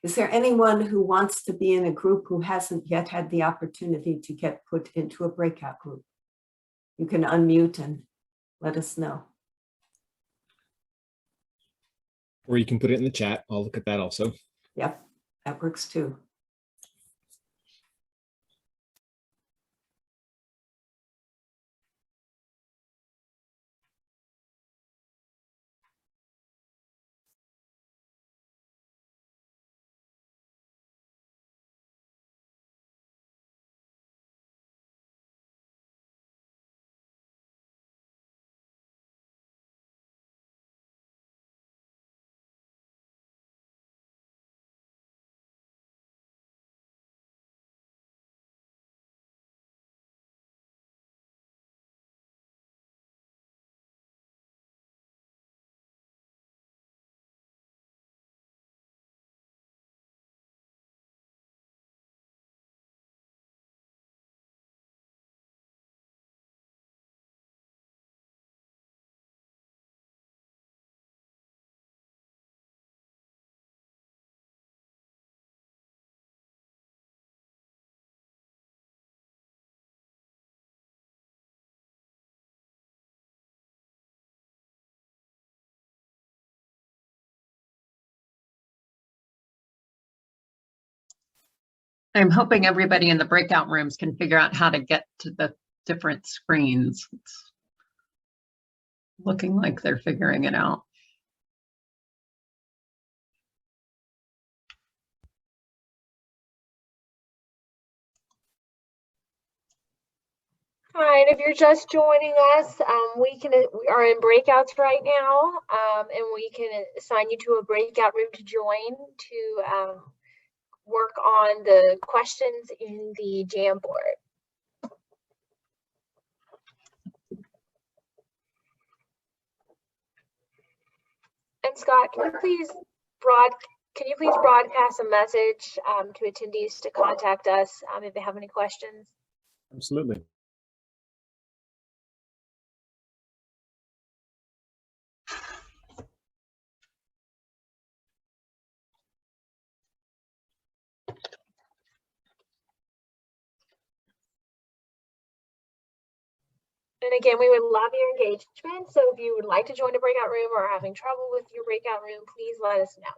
Is there anyone who wants to be in a group who hasn't yet had the opportunity to get put into a breakout group? You can unmute and let us know. Or you can put it in the chat. I'll look at that also. Yep, that works too. I'm hoping everybody in the breakout rooms can figure out how to get to the different screens. It's looking like they're figuring it out. All right, if you're just joining us, we are in breakouts right now, and we can assign you to a breakout room to join to work on the questions in the Jamboard. And Scott, can you please broadcast a message to attendees to contact us if they have any questions? Absolutely. And again, we would love your engagement. So if you would like to join a breakout room or are having trouble with your breakout room, please let us know.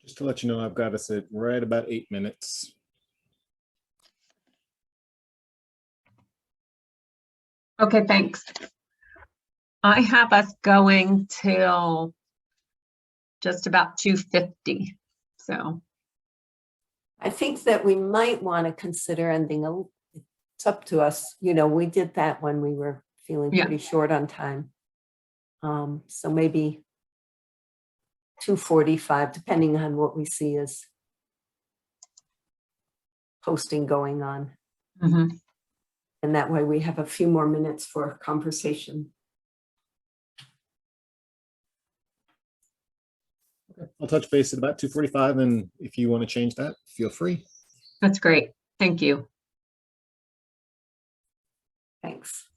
Just to let you know, I've got us at right about 8 minutes. Okay, thanks. I have us going till just about 2:50. So I think that we might want to consider ending it's up to us. You know, we did that when we were feeling Yeah. pretty short on time. So maybe 2:45, depending on what we see as posting going on. mhm. And that way we have a few more minutes for conversation. I'll touch base at about 2:45, and if you want to change that, feel free. That's great. Thank you. Thanks.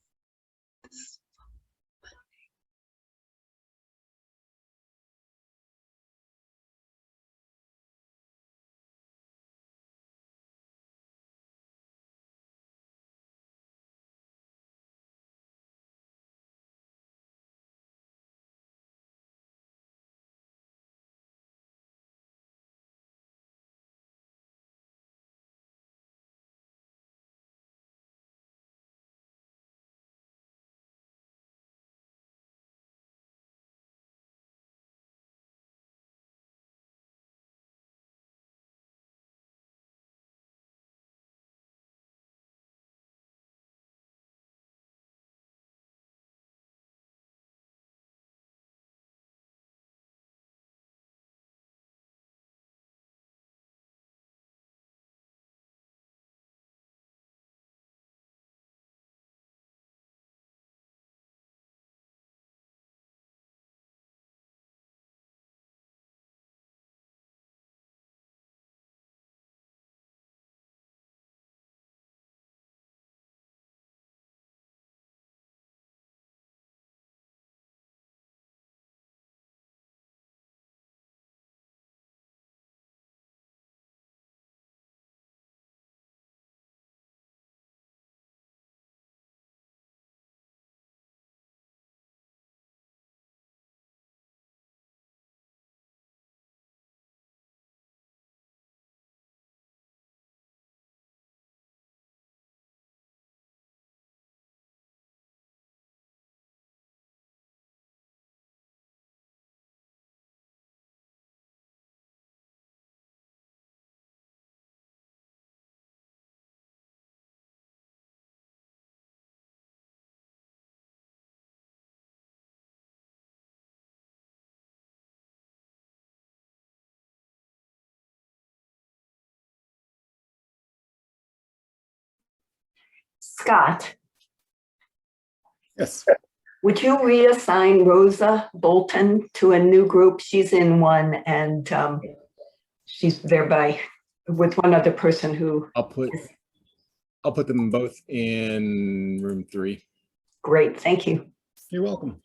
Scott, Yes. would you reassign Rosa Bolton to a new group? She's in one and she's there with one other person who. I'll put them both in room 3. Great, thank you. You're welcome.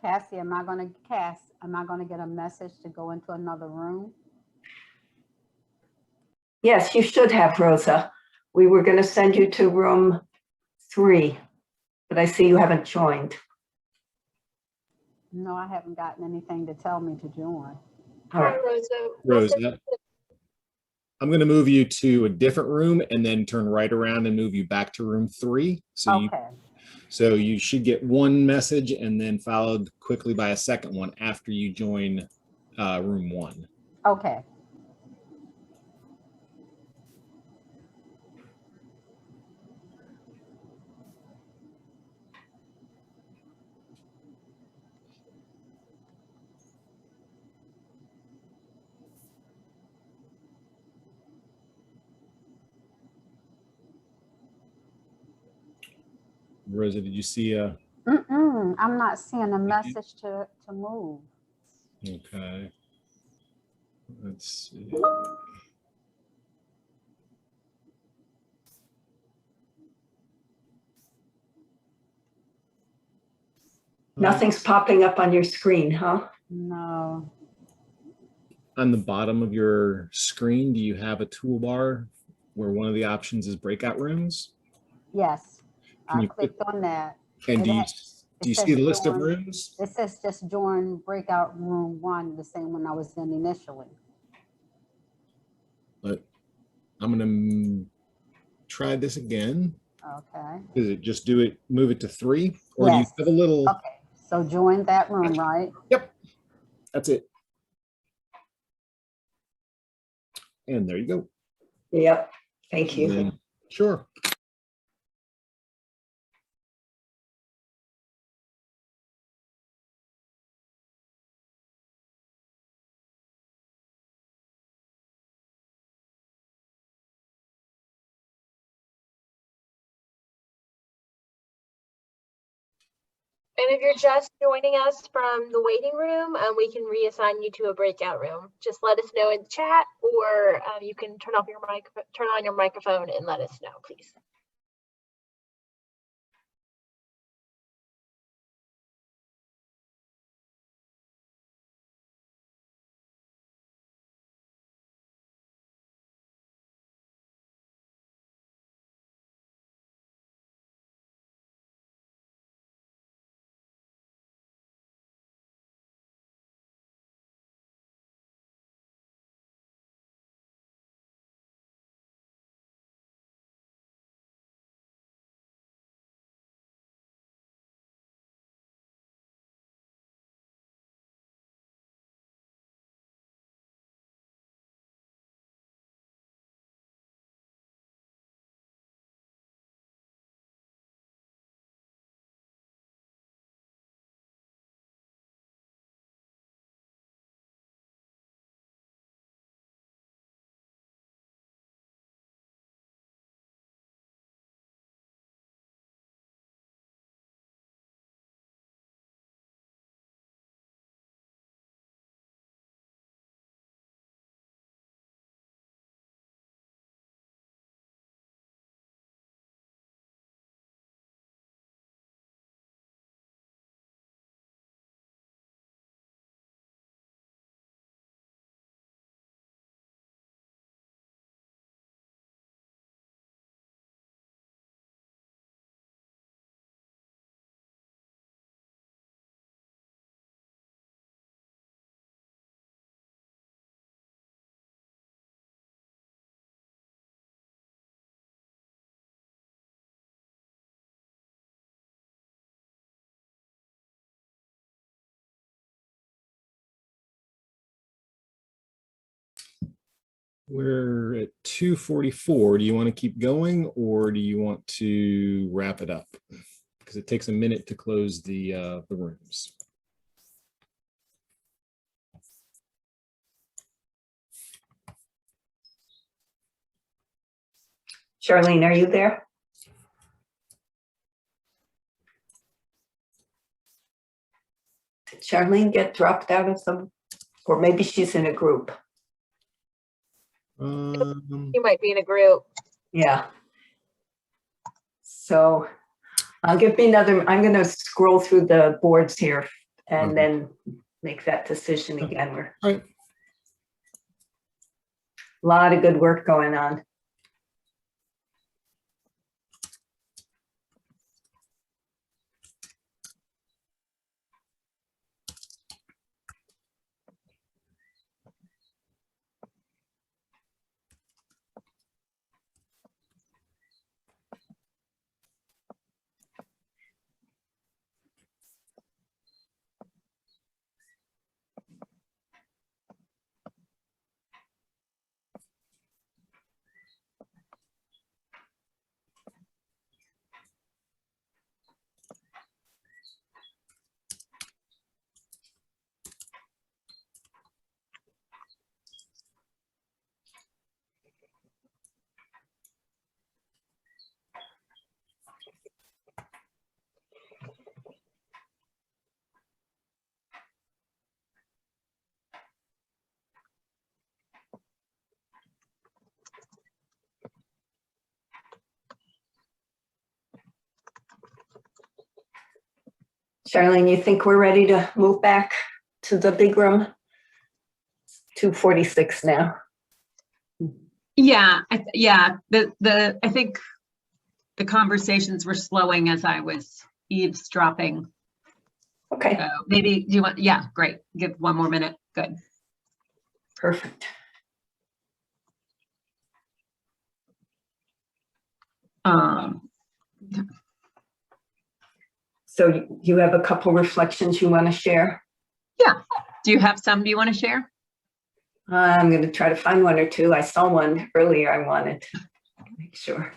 Cassie, am I gonna get a message to go into another room? Yes, you should have, Rosa. We were going to send you to room 3, but I see you haven't joined. No, I haven't gotten anything to tell me to join. All Hi, right. Rosa. Rosa, I'm going to move you to a different room and then turn right around and move you back to room 3. So you should get one message and then followed quickly by a second one after you join room 1. Okay. Rosa, did you see I'm not seeing a message to move. Okay. Let's see. Nothing's popping up on your screen, huh? No. On the bottom of your screen, do you have a toolbar where one of the options is breakout rooms? Yes. Can I you clicked on that. And do you It see the list of join- rooms? It says just join breakout room 1, the same one I was in initially. But I'm gonna try this again. Okay. Is it just move it to 3? Or do you Yes. have a little? Okay. So join that room, right? Yep, that's it. And there you go. Yep, thank you. And then- sure. And if you're just joining us from the waiting room, we can reassign you to a breakout room. Just let us know in the chat, or you can turn on your microphone and let us know, please. We're at 2:44. Do you want to keep going or do you want to wrap it up? Because it takes a minute to close the rooms. Charlene, are you there? Did Charlene get dropped out of some, or maybe she's in a group? You might be in a group. Yeah. So give me another, I'm going to scroll through the boards here and then make that decision again. We're All right. a lot of good work going on. Charlene, you think we're ready to move back to the big room? 2:46 now. Yeah, I think the conversations were slowing as I was eavesdropping. Okay. So maybe, do you want, yeah, great. Give one more minute. Good. Perfect. So you have a couple reflections you want to share? Yeah. Do you have some you want to share? I'm going to try to find one or two. I saw one earlier I wanted to make sure.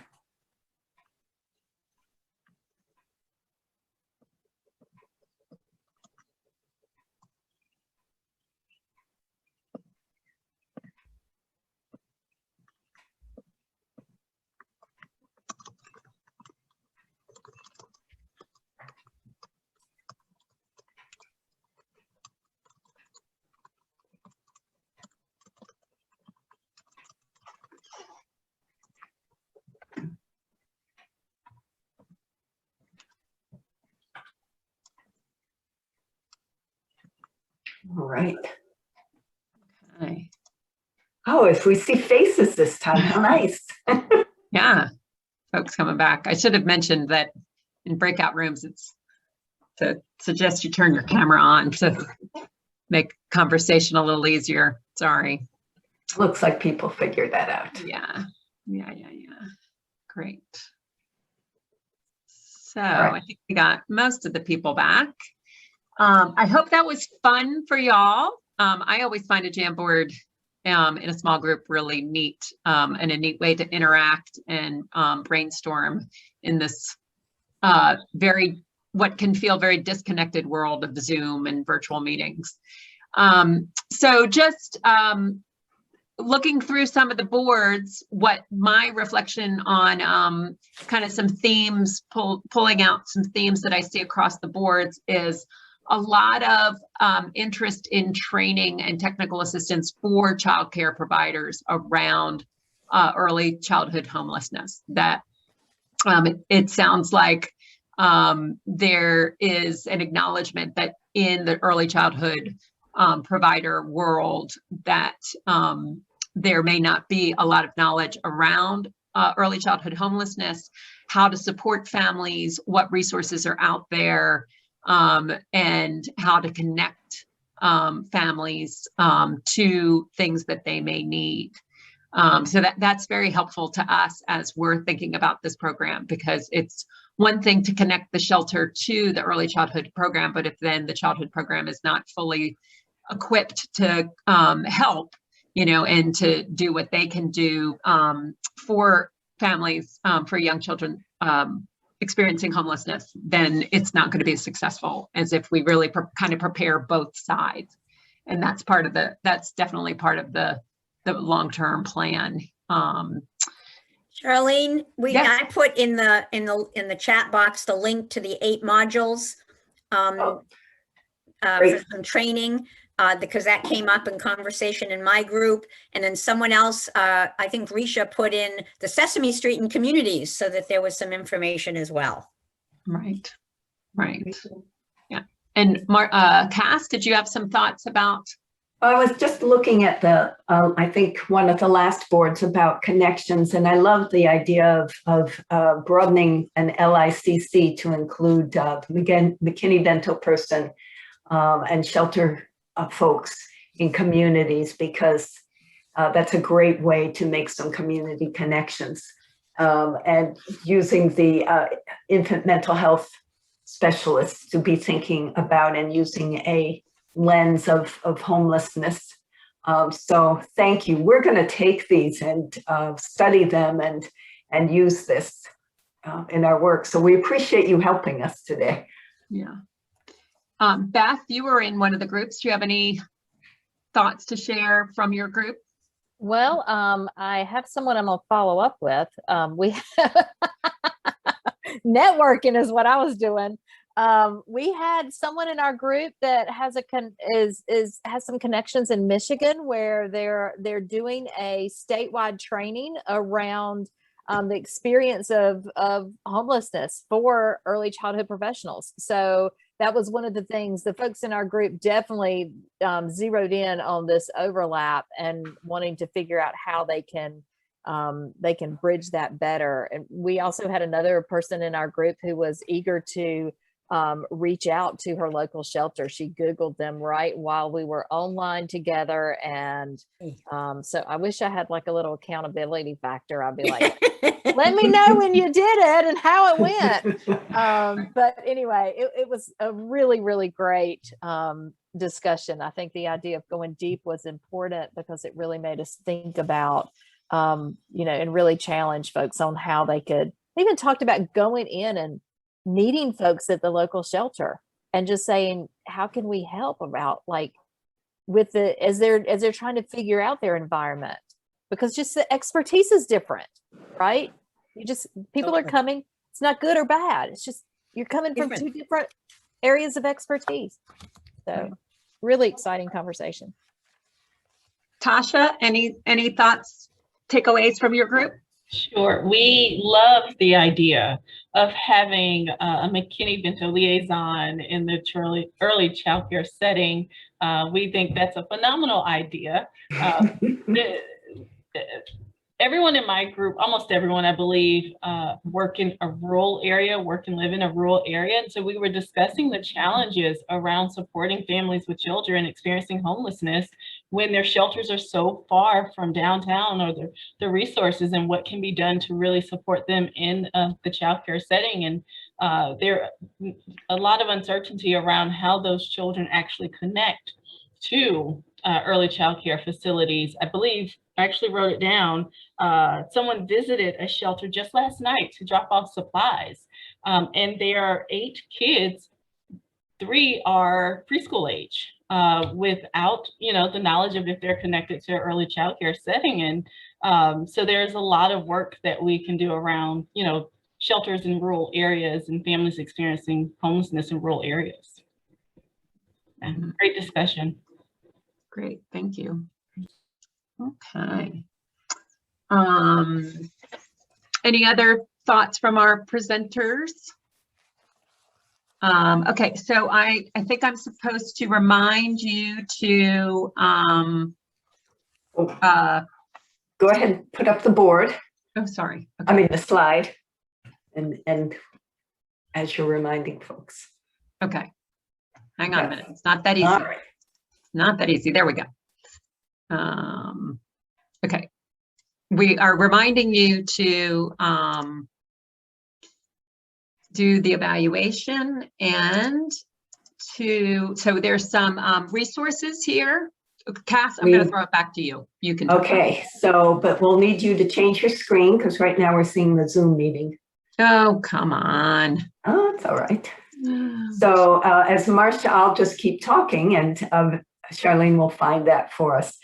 All right. Okay. Oh, if we see faces this time, how nice. Yeah, folks coming back. I should have mentioned that in breakout rooms, it's to suggest you turn your camera on to make conversation a little easier. Sorry. Looks like people figured that out. Yeah. Great. So right. I think we got most of the people back. I hope that was fun for y'all. I always find a Jamboard in a small group really neat and a neat way to interact and brainstorm in this what can feel very disconnected world of Zoom and virtual meetings. So just looking through some of the boards, what my reflection on kind of some themes, pulling out some themes that I see across the boards is a lot of interest in training and technical assistance for childcare providers around early childhood homelessness. That it sounds like there is an acknowledgement that in the early childhood provider world that there may not be a lot of knowledge around early childhood homelessness, how to support families, what resources are out there, and how to connect families to things that they may need. So that's very helpful to us as we're thinking about this program, because it's one thing to connect the shelter to the early childhood program, but if then the childhood program is not fully equipped to help, you know, and to do what they can do for families, for young children experiencing homelessness, then it's not going to be as successful as if we really kind of prepare both sides. And that's part of that's definitely part of the long-term plan. Charlene, Yes. I put in the chat box the link to the 8 modules for some training, because that came up in conversation in my group. And then someone else, I think Risha, put in the Sesame Street and communities, so that there was some information as well. Right. Yeah. And Cass, did you have some thoughts about? I was just looking at I think one of the last boards about connections, and I love the idea of broadening an LICC to include McKinney Dental person and shelter folks in communities, because that's a great way to make some community connections. And using the infant mental health specialists to be thinking about and using a lens of homelessness. So thank you. We're going to take these and study them and use this in our work. So we appreciate you helping us today. Yeah. Beth, you were in one of the groups. Do you have any thoughts to share from your group? Well, I have someone I'm gonna follow up with. We networking is what I was doing. We had someone in our group that has has some connections in Michigan, where they're doing a statewide training around the experience of homelessness for early childhood professionals. So that was one of the things the folks in our group definitely zeroed in on, this overlap and wanting to figure out how they can bridge that better. And we also had another person in our group who was eager to reach out to her local shelter. She Googled them right while we were online together. And so I wish I had like a little accountability factor. I'd be like, let me know when you did it and how it went. But anyway, it was a really, really great discussion. I think the idea of going deep was important because it really made us think about, you know, and really challenge folks on how they could. They even talked about going in and meeting folks at the local shelter and just saying, how can we help about, like, with as they're trying to figure out their environment, because just the expertise is different, right? People are coming, it's not good or bad. It's just, you're coming from 2 different areas of expertise. So really exciting conversation. Tasha, any thoughts, takeaways from your group? Sure. We love the idea of having a McKinney Dental liaison in the early child care setting. We think that's a phenomenal idea. Everyone in my group, almost everyone, I believe, work in a rural area, work and live in a rural area. And so we were discussing the challenges around supporting families with children experiencing homelessness when their shelters are so far from downtown or the resources, and what can be done to really support them in the child care setting. And there a lot of uncertainty around how those children actually connect to early child care facilities. I believe, I actually wrote it down, someone visited a shelter just last night to drop off supplies. And there are 8 kids, 3 are preschool age, without, you know, the knowledge of if they're connected to an early child care setting. And so there's a lot of work that we can do around, you know, shelters in rural areas and families experiencing homelessness in rural areas. Great discussion. Great, thank you. Okay. Any other thoughts from our presenters? Okay, so I think I'm supposed to remind you to Go ahead and put up the board. Oh, sorry. Okay. I mean the slide, and as you're reminding folks. Okay, hang on a minute. It's not that easy. All right. Not that easy. There we go. Okay, we are reminding you to do the evaluation and so there's some resources here Cass, I'm going to We- throw it back to you. You can. do it. Okay, so, but we'll need you to change your screen because right now we're seeing the Zoom meeting. Oh, come on. Oh, it's all right. So as Marsha, I'll just keep talking and Charlene will find that for us.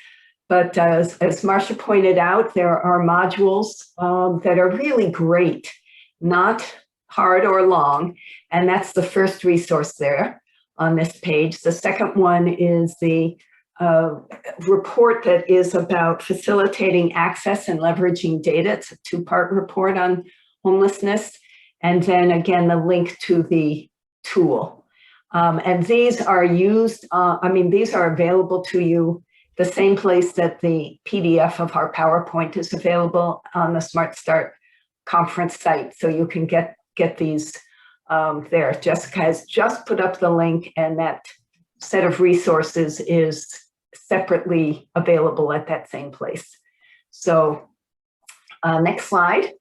But as Marsha pointed out, there are modules that are really great, not hard or long. And that's the first resource there on this page. The second one is the report that is about facilitating access and leveraging data. It's a two-part report on homelessness. And then again, the link to the tool. And these are used, these are available to you the same place that the PDF of our PowerPoint is available on the Smart Start conference site. So you can get these there. Jessica has just put up the link and that set of resources is separately available at that same place. So next slide.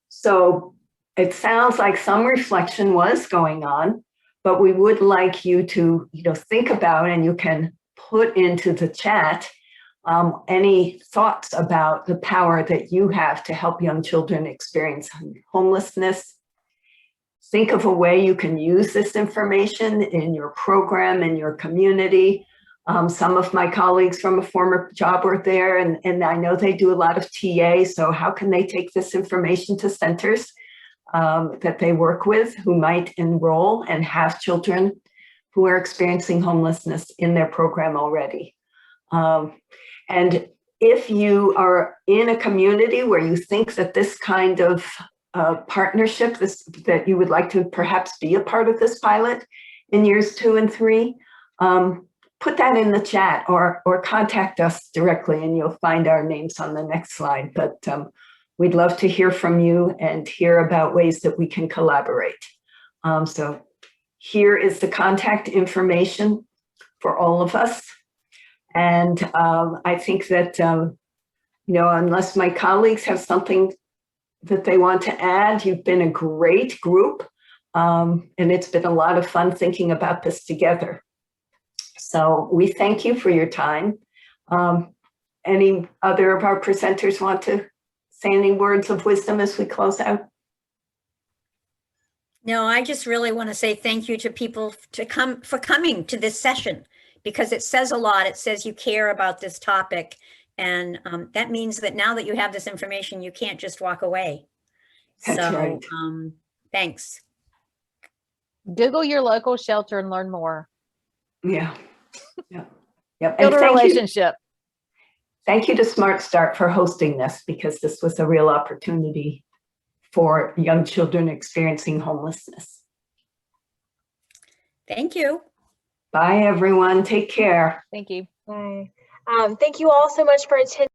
So it sounds like some reflection was going on, but we would like you to, think about, and you can put into the chat any thoughts about the power that you have to help young children experience homelessness. Think of a way you can use this information in your program, in your community. Some of my colleagues from a former job were there, and I know they do a lot of TA, so how can they take this information to centers that they work with who might enroll and have children who are experiencing homelessness in their program already? And if you are in a community where you think that this kind of partnership, that you would like to perhaps be a part of this pilot in years 2 and 3, put that in the chat or contact us directly and you'll find our names on the next slide. But we'd love to hear from you and hear about ways that we can collaborate. So here is the contact information for all of us. And I think that, unless my colleagues have something that they want to add, you've been a great group. And it's been a lot of fun thinking about this together. So we thank you for your time. Any other of our presenters want to say any words of wisdom as we close out? No, I just really want to say thank you to people for coming to this session, because it says a lot. It says you care about this topic. And that means that now that you have this information, you can't just walk away. That's right. Thanks. Google your local shelter and learn more. Yeah. Yep. And Build a thank you. relationship. Thank you to Smart Start for hosting this, because this was a real opportunity for young children experiencing homelessness. Thank you. Bye, everyone. Take care. Thank you. Bye. Thank you all so much for attending.